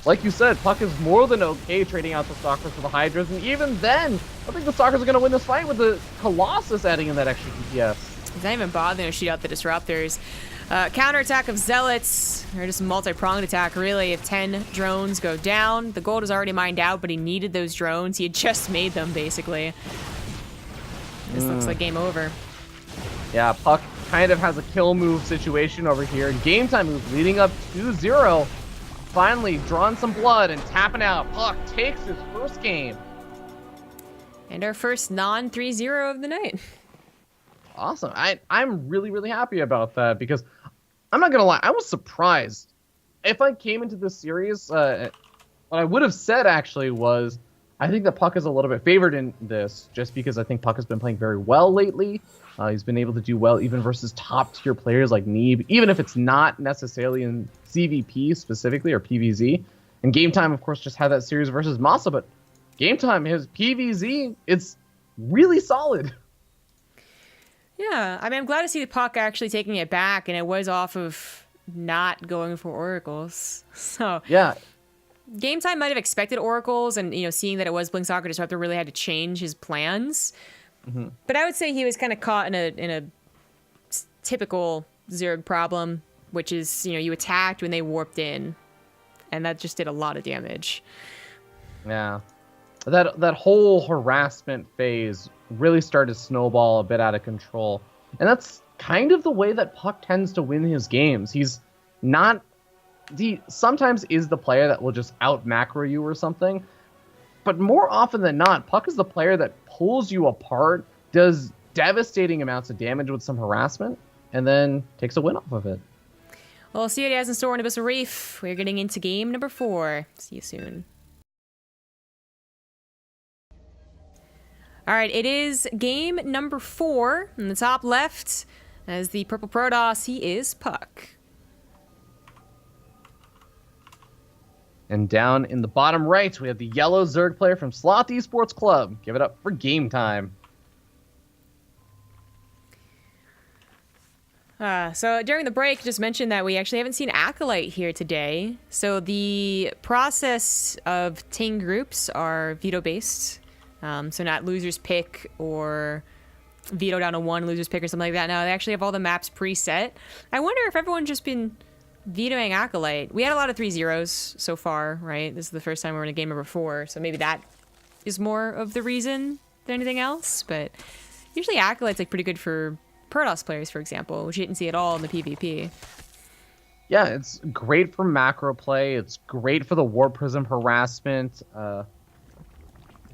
S2: like you said, puCK is more than okay trading out the Stalkers for the Hydras, and even then, I think the Stalkers are going to win this fight with the Colossus adding in that extra DPS.
S1: He's not even bothering to shoot out the disruptors. Counterattack of Zealots, or just a multi-pronged attack, really. If 10 drones go down, the gold is already mined out, but he needed those drones. He had just made them, basically. This looks like game over.
S2: Yeah, puCK kind of has a kill move situation over here. Game Time moves leading up 2-0. Finally drawn some blood and tapping out. puCK takes his first game.
S1: And our first non-3-0 of the night.
S2: Awesome. I'm really, really happy about that, because I'm not going to lie, I was surprised. If I came into this series, what I would have said actually was, I think that puCK is a little bit favored in this, just because I think puCK has been playing very well lately. He's been able to do well even versus top-tier players like Neeb, even if it's not necessarily in CVP specifically or PvZ. And GameTime, of course, just had that series versus Masa, but GameTime, his PvZ, it's really solid.
S1: Yeah, I mean, I'm glad to see the puCK actually taking it back, and it was off of not going for oracles. So
S2: Yeah.
S1: GameTime might have expected oracles, and seeing that it was Blink Soccer Disruptor really had to change his plans. Mm-hmm. But I would say he was kind of caught in a typical Zerg problem, which is you attacked when they warped in, and that just did a lot of damage.
S2: Yeah, that whole harassment phase really started to snowball a bit out of control, and that's kind of the way that puCK tends to win his games. He's not. He sometimes is the player that will just out macro you or something, but more often than not, puCK is the player that pulls you apart, does devastating amounts of damage with some harassment, and then takes a win off of it.
S1: Well, we'll see what he has in store in Abyssal Reef. We're getting into game number 4. See you soon. All right, it is game number 4. In the top left, as the purple Protoss, he is puCK.
S2: And down in the bottom right, we have the yellow Zerg player from Sloth Esports Club. Give it up for GameTime.
S1: So during the break, just mentioned that we actually haven't seen Acolyte here today. So the process of TING groups are veto-based. So not losers pick or veto down to 1 losers pick or something like that. No, they actually have all the maps preset. I wonder if everyone's just been vetoing Acolyte. We had a lot of 3-0s so far, right? This is the first time we're in a game number 4, so maybe that is more of the reason than anything else. But usually Acolyte's like pretty good for Protoss players, for example, which you didn't see at all in the PvP.
S2: Yeah, it's great for macro play. It's great for the Warp Prism harassment.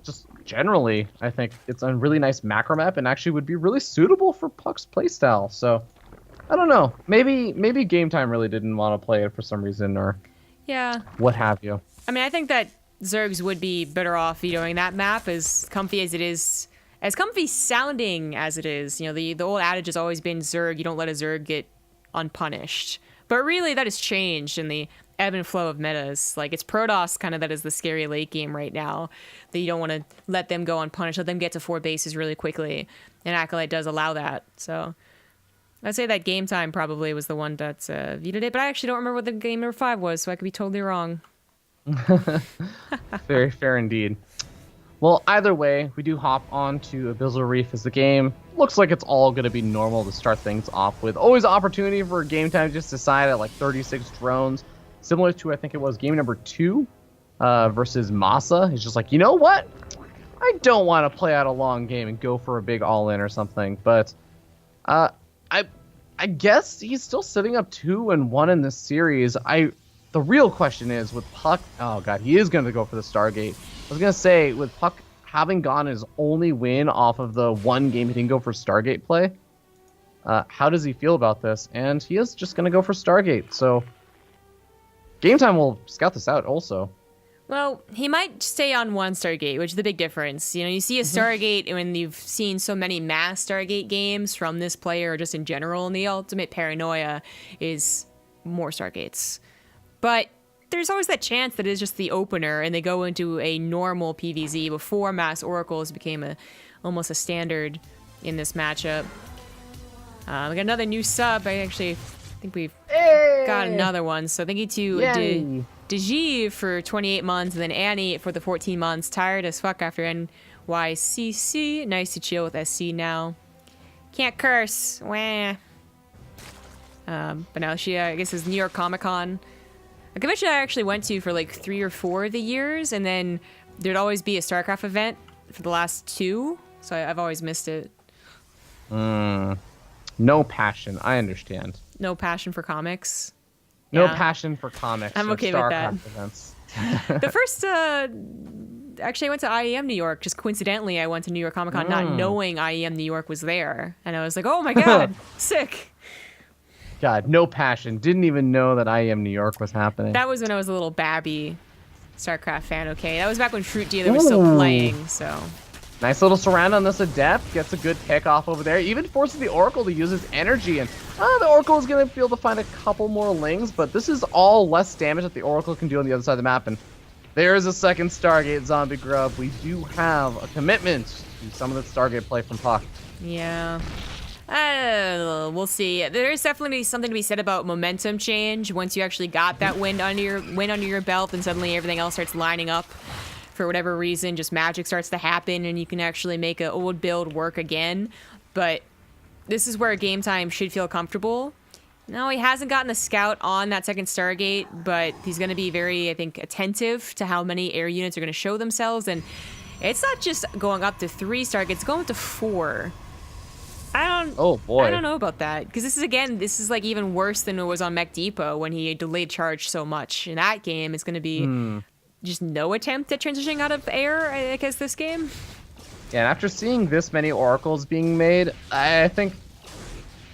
S2: Just generally, I think it's a really nice macro map and actually would be really suitable for puCK's playstyle. So I don't know. Maybe GameTime really didn't want to play it for some reason, or what have you.
S1: I mean, I think that Zergs would be better off vetoing that map, as comfy as it is, as comfy sounding as it is. The old adage has always been Zerg, you don't let a Zerg get unpunished. But really, that has changed in the ebb and flow of metas. Like, it's Protoss kind of that is the scary late game right now, that you don't want to let them go unpunished, let them get to 4 bases really quickly. And Acolyte does allow that, so I'd say that GameTime probably was the one that vetoed it, but I actually don't remember what the game number 5 was, so I could be totally wrong.
S2: Very fair indeed. Well, either way, we do hop on to Abyssal Reef as the game. Looks like it's all going to be normal to start things off with. Always opportunity for GameTime to just decide at like 36 drones, similar to, I think it was game number 2 versus Masa. He's just like, you know what? I don't want to play out a long game and go for a big all-in or something, but I guess he's still sitting up 2-1 in this series. The real question is with puCK. Oh god, he is going to go for the Stargate. I was going to say, with puCK having gone his only win off of the one game he didn't go for Stargate play, how does he feel about this? And he is just going to go for Stargate. So GameTime will scout this out also.
S1: Well, he might stay on one Stargate, which is the big difference. You see a Stargate when you've seen so many mass Stargate games from this player, or just in general, and the ultimate paranoia is more Stargates. But there's always that chance that it's just the opener, and they go into a normal PvZ before mass Oracles became almost a standard in this matchup. We got another new sub. I actually think we've got another one. So thank you to Digi for 28 months, and then Annie for the 14 months. Tired as fuck after NYCC. Nice to chill with SC now. Can't curse. Wah. But now she, I guess, is New York Comic Con. A convention I actually went to for like 3 or 4 of the years, and then there'd always be a StarCraft event for the last 2, so I've always missed it.
S2: No passion, I understand.
S1: No passion for comics.
S2: No passion for comics.
S1: I'm okay with that.
S2: Events.
S1: The first, actually I went to IEM New York, just coincidentally I went to New York Comic Con not knowing IEM New York was there, and I was like, oh my god, sick. God,
S2: no passion. Didn't even know that IEM New York was happening.
S1: That was when I was a little babby. StarCraft fan, okay. That was back when Fruit Dealer was still playing, so.
S2: Nice little surround on this Adept. Gets a good pick off over there. Even forces the Oracle to use his energy. And the Oracle is going to be able to find a couple more Lings. But this is all less damage that the Oracle can do on the other side of the map. And there's a second Stargate Zombie Grub. We do have a commitment to some of the Stargate play from puCK.
S1: Yeah. We'll see. There's definitely something to be said about momentum change. Once you actually got that win under your belt, and suddenly everything else starts lining up. For whatever reason, just magic starts to happen, and you can actually make an old build work again. But this is where Game Time should feel comfortable. No, he hasn't gotten a scout on that second Stargate, but he's going to be very, I think, attentive to how many air units are going to show themselves. And it's not just going up to 3 Stargates, it's going to 4.
S2: Oh boy.
S1: I don't know about that, because this is like even worse than it was on Mech Depot when he delayed charge so much. In that game, it's going to be just no attempt at transitioning out of air, I guess, this game.
S2: Yeah, and after seeing this many Oracles being made, I think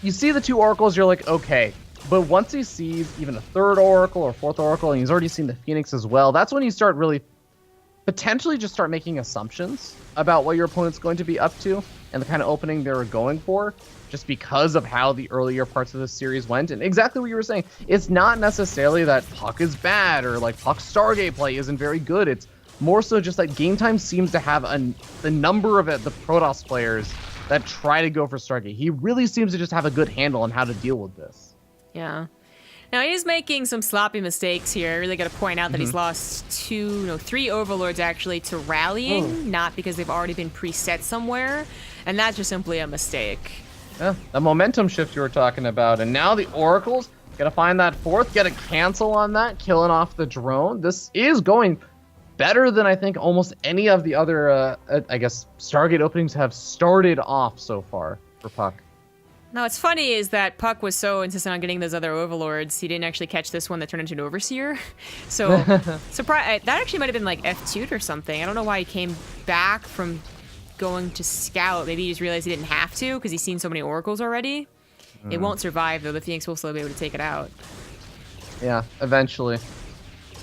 S2: you see the 2 Oracles, you're like, okay. But once he sees even a 3rd Oracle or 4th Oracle, and he's already seen the Phoenix as well, that's when you start really potentially just start making assumptions about what your opponent's going to be up to and the kind of opening they were going for, just because of how the earlier parts of the series went. And exactly what you were saying, it's not necessarily that puCK is bad or like puCK Stargate play isn't very good. It's more so just that Game Time seems to have the number of the Protoss players that try to go for Stargate. He really seems to just have a good handle on how to deal with this.
S1: Yeah. Now, he is making some sloppy mistakes here. I really got to point out that he's lost 3 Overlords, actually, to rallying, not because they've already been preset somewhere, and that's just simply a mistake.
S2: Yeah, the momentum shift you were talking about, and now the Oracles gotta find that 4th, get a cancel on that, killing off the drone. This is going better than I think almost any of the other, I guess, Stargate openings have started off so far for puCK.
S1: Now, what's funny is that puCK was so insistent on getting those other Overlords, he didn't actually catch this one that turned into an Overseer. So, that actually might have been like F2'd or something. I don't know why he came back from going to scout. Maybe he just realized he didn't have to because he's seen so many Oracles already. It won't survive, though. The Phoenix will still be able to take it out. Yeah,
S2: eventually.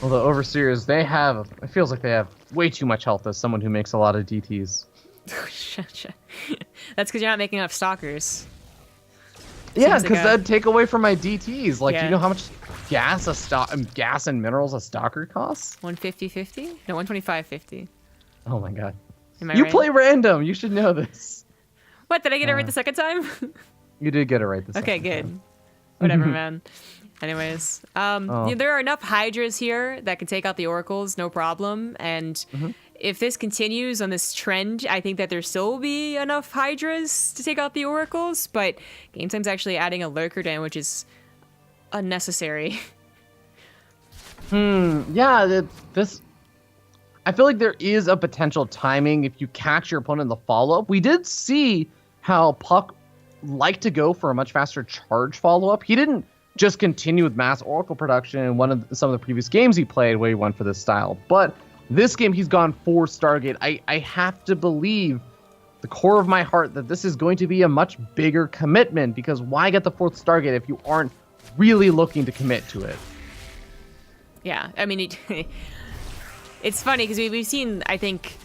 S2: Well, the Overseers, it feels like they have way too much health as someone who makes a lot of DTs.
S1: That's because you're not making enough Stalkers.
S2: Yeah, because that'd take away from my DTs. Like, do you know how much gas and minerals a Stalker costs?
S1: 150.50? No, 125.50.
S2: Oh my god.
S1: Am I
S2: you
S1: right?
S2: play random. You should know this.
S1: What, did I get it right the second time?
S2: You did get it right the second time.
S1: Okay, good. Whatever, man. Anyways, there are enough Hydras here that can take out the Oracles, no problem. And if this continues on this trend, I think that there still will be enough Hydras to take out the Oracles. But Game Time's actually adding a Lurker Den, which is unnecessary.
S2: Yeah, I feel like there is a potential timing if you catch your opponent in the follow-up. We did see how puCK liked to go for a much faster charge follow-up. He didn't just continue with mass Oracle production in some of the previous games he played where he went for this style. But this game, he's gone for Stargate. I have to believe, the core of my heart, that this is going to be a much bigger commitment, because why get the 4th Stargate if you aren't really looking to commit to it?
S1: Yeah, I mean, it's funny because we've seen, I think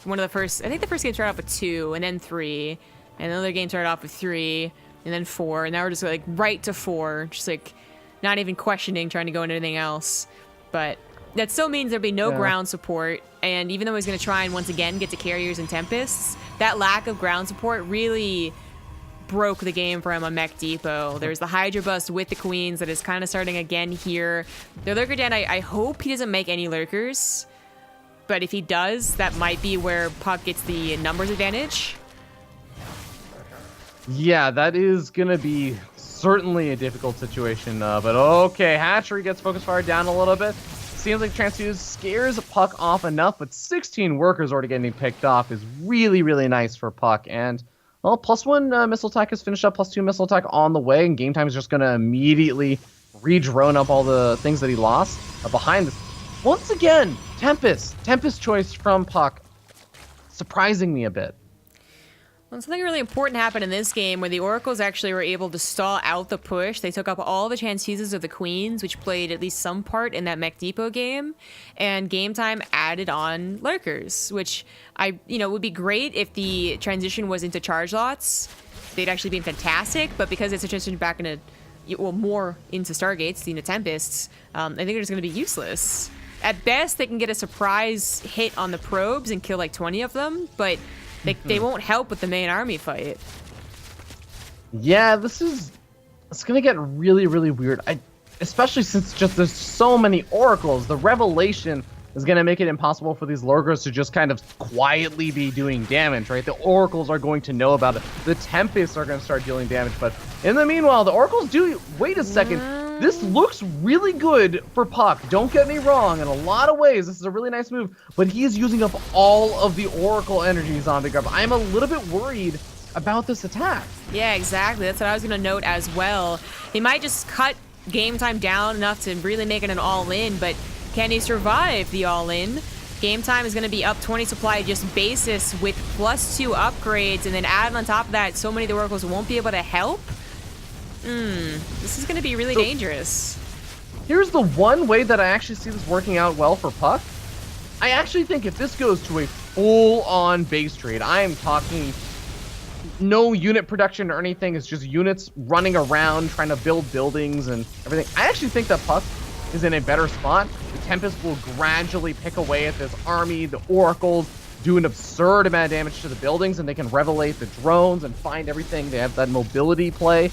S1: the first game started off with 2 and then 3, and another game started off with 3 and then 4, and now we're just like right to 4, just like not even questioning trying to go into anything else. But that still means there'll be no ground support, and even though he's going to try and once again get to Carriers and Tempests, that lack of ground support really broke the game for him on Mech Depot. There's the Hydra bust with the Queens that is kind of starting again here. The Lurker Den, I hope he doesn't make any Lurkers, but if he does, that might be where puCK gets the numbers advantage.
S2: Yeah, that is going to be certainly a difficult situation. But okay, Hatchery gets focus fire down a little bit. Seems like Transfuse scares puCK off enough, but 16 workers already getting picked off is really, really nice for puCK. And, well, +1 missile attack is finished up, +2 missile attack on the way, and Game Time is just going to immediately re-drone up all the things that he lost. Behind this, once again, Tempest choice from puCK, surprising me a bit.
S1: Well, something really important happened in this game where the Oracles actually were able to stall out the push. They took up all the transfuses of the Queens, which played at least some part in that Mech Depot game. And Game Time added on Lurkers, which would be great if the transition was into charge lots. They'd actually been fantastic, but because it's a transition back into, more into Stargates, into Tempests, I think they're just going to be useless. At best, they can get a surprise hit on the probes and kill like 20 of them, but they won't help with the main army fight.
S2: Yeah, it's gonna get really, really weird. Especially since there's so many oracles. The revelation is gonna make it impossible for these lurkers to just kind of quietly be doing damage, right? The oracles are going to know about it. The tempests are gonna start dealing damage, but in the meanwhile, the oracles do. Wait a second. This looks really good for puCK. Don't get me wrong. In a lot of ways, this is a really nice move, but he is using up all of the Oracle energy, Zombie Grub. I'm a little bit worried about this attack.
S1: Yeah, exactly. That's what I was going to note as well. He might just cut Game Time down enough to really make it an all-in, but can he survive the all-in? Game Time is going to be up 20 supply just basis with +2 upgrades, and then add on top of that, so many of the Oracles won't be able to help. This is going to be really dangerous.
S2: Here's the one way that I actually see this working out well for puCK. I actually think if this goes to a full-on base trade, I am talking no unit production or anything. It's just units running around trying to build buildings and everything. I actually think that puCK is in a better spot. The Tempest will gradually pick away at this army. The Oracles do an absurd amount of damage to the buildings, and they can revelate the drones and find everything. They have that mobility play.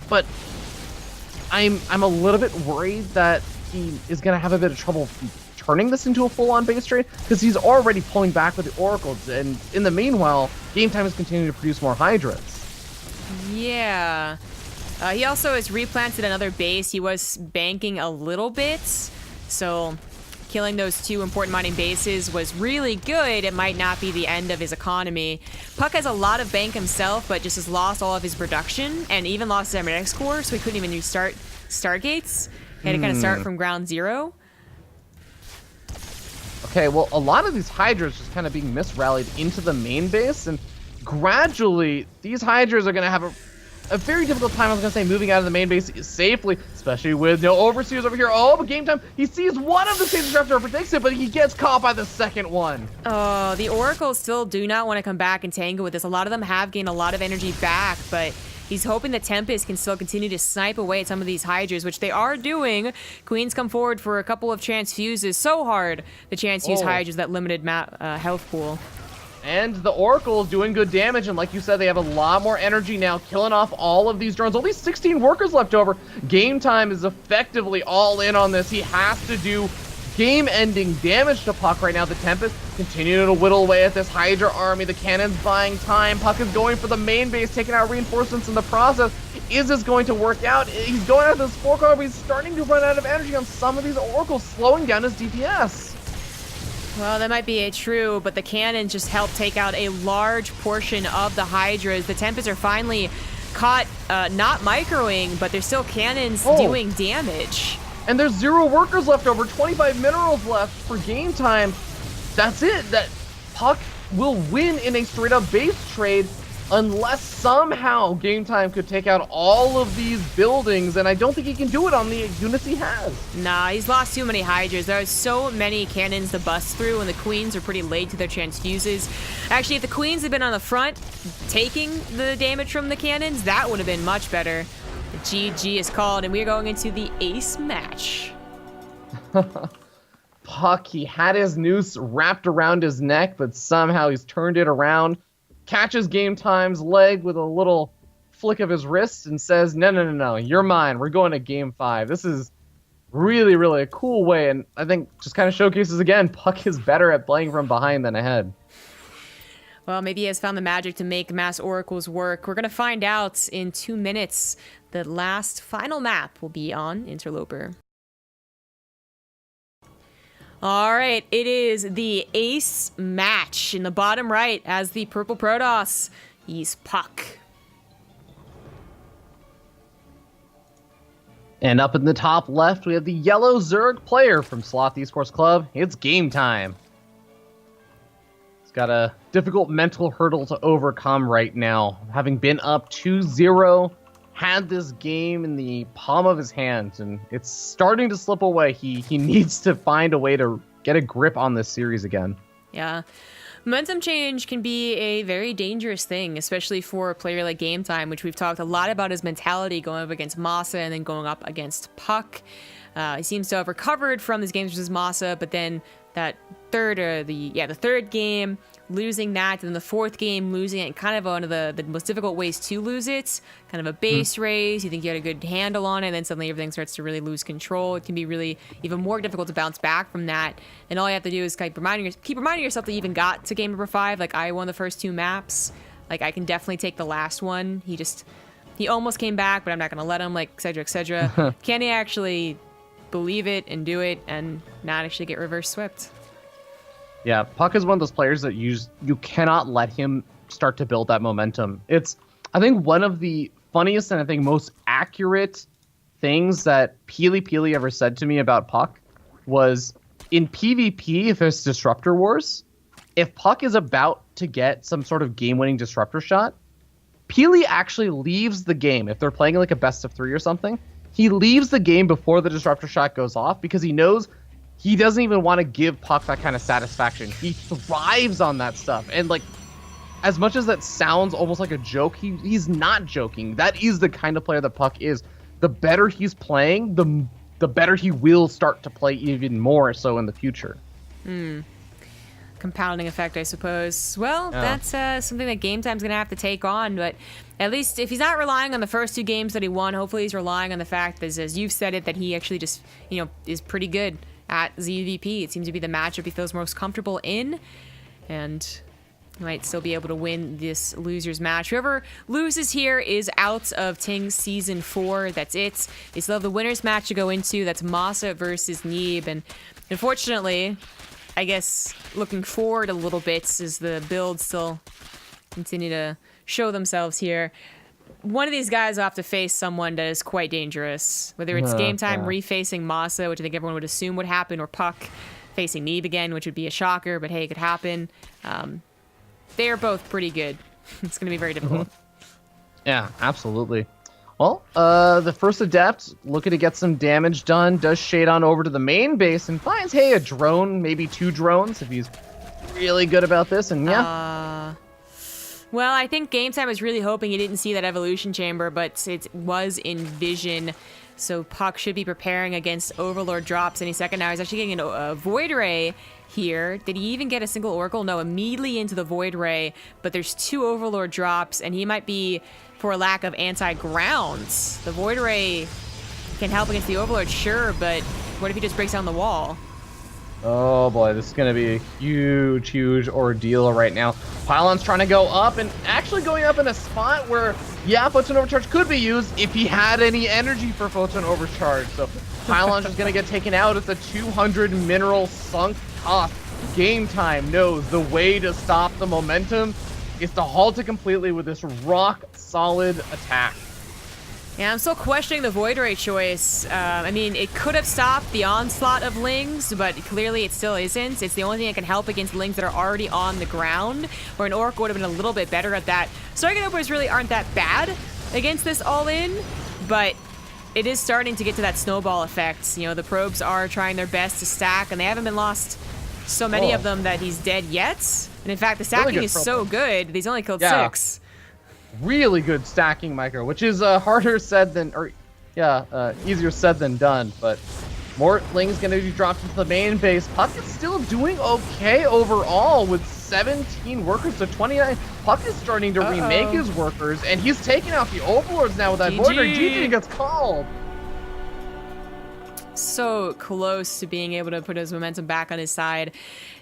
S2: But I'm a little bit worried that he is going to have a bit of trouble turning this into a full-on base trade, because he's already pulling back with the Oracles, and in the meanwhile, Game Time is continuing to produce more Hydras.
S1: Yeah. He also has replanted another base. He was banking a little bit, so killing those 2 important mining bases was really good. It might not be the end of his economy. puCK has a lot of bank himself, but just has lost all of his production and even lost his Cybernetic core, so he couldn't even restart Stargates. He had to kind of start from ground zero.
S2: Okay, well, a lot of these Hydras just kind of being misrallied into the main base, and gradually these Hydras are going to have a very difficult time, I was going to say, moving out of the main base safely, especially with no Overseers over here. Oh, but Game Time, he sees one of the Sages Raptor, predicts it, but he gets caught by the second one.
S1: Oh, the Oracles still do not want to come back and tangle with this. A lot of them have gained a lot of energy back, but he's hoping the Tempest can still continue to snipe away at some of these Hydras, which they are doing. Queens come forward for a couple of transfuses. So hard to transfuse Hydras, that limited health pool.
S2: And the Oracle is doing good damage, and like you said, they have a lot more energy now, killing off all of these drones. Only 16 workers left over. Game Time is effectively all in on this. He has to do game-ending damage to puCK right now. The Tempest continuing to whittle away at this Hydra army. The cannon's buying time. puCK is going for the main base, taking out reinforcements in the process. Is this going to work out? He's going after this 4-car, but he's starting to run out of energy on some of these Oracles, slowing down his DPS.
S1: Well, that might be true, but the cannons just help take out a large portion of the Hydras. The Tempests are finally caught not microing, but they're still cannons doing damage.
S2: And there's 0 workers left over, 25 minerals left for Game Time. That's it. That puCK will win in a straight-up base trade unless somehow Game Time could take out all of these buildings, and I don't think he can do it on the units he has.
S1: Nah, he's lost too many Hydras. There are so many cannons to bust through, and the Queens are pretty late to their transfuses. Actually, if the Queens had been on the front taking the damage from the cannons, that would have been much better. The GG is called, and we're going into the ace match.
S2: puCK, he had his noose wrapped around his neck, but somehow he's turned it around, catches Game Time's leg with a little flick of his wrist and says, no, you're mine. We're going to Game 5. This is really, really a cool way, and I think just kind of showcases again, puCK is better at playing from behind than ahead.
S1: Well, maybe he has found the magic to make Mass Oracles work. We're going to find out in 2 minutes. The last final map will be on Interloper. All right, it is the ace match. In the bottom right, as the purple Protoss, he's puCK.
S2: And up in the top left, we have the yellow Zerg player from Sloth Esports Club. It's Game Time. got a difficult mental hurdle to overcome right now. Having been up 2-0, had this game in the palm of his hands, and it's starting to slip away. He needs to find a way to get a grip on this series again.
S1: Yeah. Momentum change can be a very dangerous thing, especially for a player like GameTime, which we've talked a lot about his mentality going up against Masa and then going up against puCK. He seems to have recovered from his games versus Masa, but then that the third game, losing that, and then the fourth game, losing it, and kind of one of the most difficult ways to lose it, kind of a base raise, you think you had a good handle on it, and then suddenly everything starts to really lose control. It can be really even more difficult to bounce back from that, and all you have to do is keep reminding yourself that you even got to game number 5. Like, I won the first 2 maps, like, I can definitely take the last one. He almost came back, but I'm not going to let him, like, etc. Can he actually believe it and do it and not actually get reverse swept?
S2: Yeah, puCK is one of those players that you cannot let him start to build that momentum. It's, I think, one of the funniest and I think most accurate things that Peely ever said to me about puCK was, in PvP, if there's Disruptor Wars, if puCK is about to get some sort of game-winning Disruptor shot, Peely actually leaves the game. If they're playing like a best of 3 or something, he leaves the game before the Disruptor shot goes off because he knows he doesn't even want to give puCK that kind of satisfaction. He thrives on that stuff. And, like, as much as that sounds almost like a joke, he's not joking. That is the kind of player that puCK is. The better he's playing, the better he will start to play even more so in the future.
S1: Compounding effect, I suppose. Well, that's something that GameTime's going to have to take on, but at least if he's not relying on the first 2 games that he won, hopefully he's relying on the fact that, as you've said it, that he actually just, is pretty good at ZVP. It seems to be the matchup he feels most comfortable in, and he might still be able to win this loser's match. Whoever loses here is out of TING Season 4. That's it. They still have the winner's match to go into. That's Masa versus Neeb, and unfortunately, I guess looking forward a little bit as the builds still continue to show themselves here, one of these guys will have to face someone that is quite dangerous. Whether it's GameTime refacing Masa, which I think everyone would assume would happen, or puCK facing Neeb again, which would be a shocker, but hey, it could happen. They are both pretty good. It's going to be very difficult.
S2: Yeah, absolutely. Well, the first Adept, looking to get some damage done, does shade on over to the main base and finds, hey, a drone, maybe 2 drones, if he's really good about this, and yeah.
S1: Well, I think GameTime was really hoping he didn't see that evolution chamber, but it was in vision, so puCK should be preparing against Overlord drops any second now. He's actually getting a Void Ray here. Did he even get a single Oracle? No, immediately into the Void Ray, but there's 2 Overlord drops, and he might be, for lack of anti-grounds. The Void Ray can help against the Overlord, sure, but what if he just breaks down the wall?
S2: Oh boy, this is going to be a huge ordeal right now. Pylon's trying to go up, and actually going up in a spot where, yeah, Photon Overcharge could be used if he had any energy for Photon Overcharge. So Pylon's just going to get taken out. It's a 200 mineral sunk cost. GameTime knows the way to stop the momentum is to halt it completely with this rock-solid attack.
S1: Yeah, I'm still questioning the Void Ray choice. I mean, it could have stopped the onslaught of Lings, but clearly it still isn't. It's the only thing that can help against Lings that are already on the ground, where an Orc would have been a little bit better at that. Stargate Openers really aren't that bad against this all-in, but it is starting to get to that snowball effect. You know, the probes are trying their best to stack, and they haven't been lost so many of them that he's dead yet. And in fact, the stacking is so good, he's only killed 6.
S2: Really good stacking micro, which is harder said than, easier said than done. But Mortling's going to be dropped into the main base. puCK is still doing okay overall with 17 workers to 29. puCK is starting to remake his workers, and he's taking out the Overlords now with that Void Ray. GG gets called.
S1: So close to being able to put his momentum back on his side.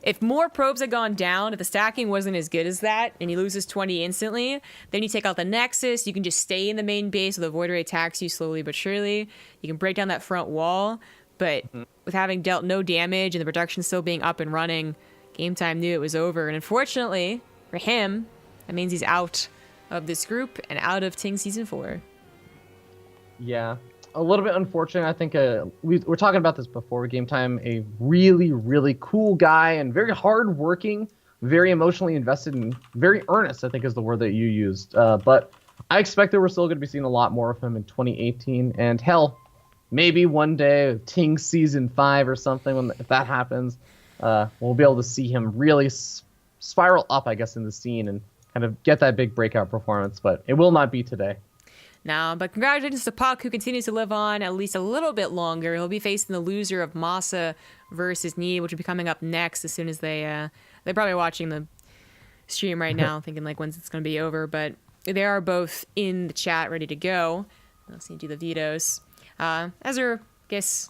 S1: If more probes had gone down, if the stacking wasn't as good as that, and he loses 20 instantly, then you take out the Nexus, you can just stay in the main base so the Void Ray attacks you slowly but surely. You can break down that front wall, but with having dealt no damage and the production still being up and running, GameTime knew it was over. And unfortunately, for him, that means he's out of this group and out of TING Season 4.
S2: Yeah. A little bit unfortunate. I think we're talking about this before. GameTime, a really cool guy and very hard-working very emotionally invested and very earnest, I think is the word that you used. But I expect that we're still going to be seeing a lot more of him in 2018. And hell, maybe one day, Ting Season 5 or something, if that happens, we'll be able to see him really spiral up, I guess, in the scene and kind of get that big breakout performance. But it will not be today.
S1: Now, but congratulations to puCK, who continues to live on at least a little bit longer. He'll be facing the loser of Masa versus Neeb, which will be coming up next as soon as they're probably watching the stream right now, thinking like when's it's going to be over. But they are both in the chat, ready to go. Let's see, do the vetoes. As our, I guess,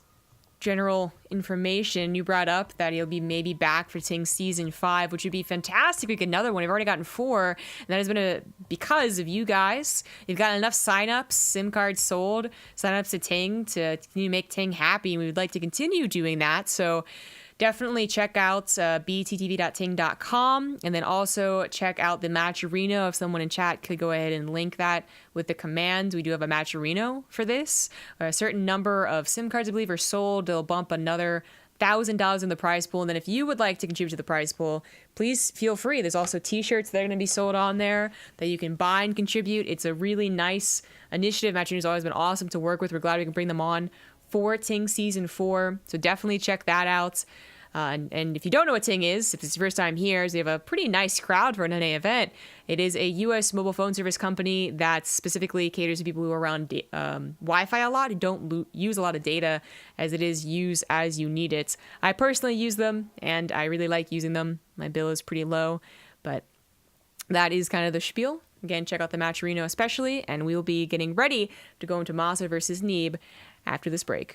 S1: general information, you brought up that he'll be maybe back for Ting Season 5, which would be fantastic. We get another one. We've already gotten 4, and that has been because of you guys. You've gotten enough signups, SIM cards sold, signups to Ting to continue to make Ting happy, and we would like to continue doing that. So definitely check out bttv.ting.com, and then also check out the Matcherino. If someone in chat could go ahead and link that with the command. We do have a Matcherino for this. A certain number of SIM cards, I believe, are sold. They'll bump another $1,000 in the prize pool. And then if you would like to contribute to the prize pool, please feel free. There's also t-shirts that are going to be sold on there that you can buy and contribute. It's a really nice initiative. Matcherino has always been awesome to work with. We're glad we can bring them on for Ting Season 4. So definitely check that out. And if you don't know what Ting is, if it's your first time here, so you have a pretty nice crowd for an NA event. It is a U.S. mobile phone service company that specifically caters to people who are around Wi-Fi a lot, who don't use a lot of data, as it is use as you need it. I personally use them, and I really like using them. My bill is pretty low, but that is kind of the spiel. Again, check out the Matcherino especially, and we will be getting ready to go into Masa versus Neeb after this break.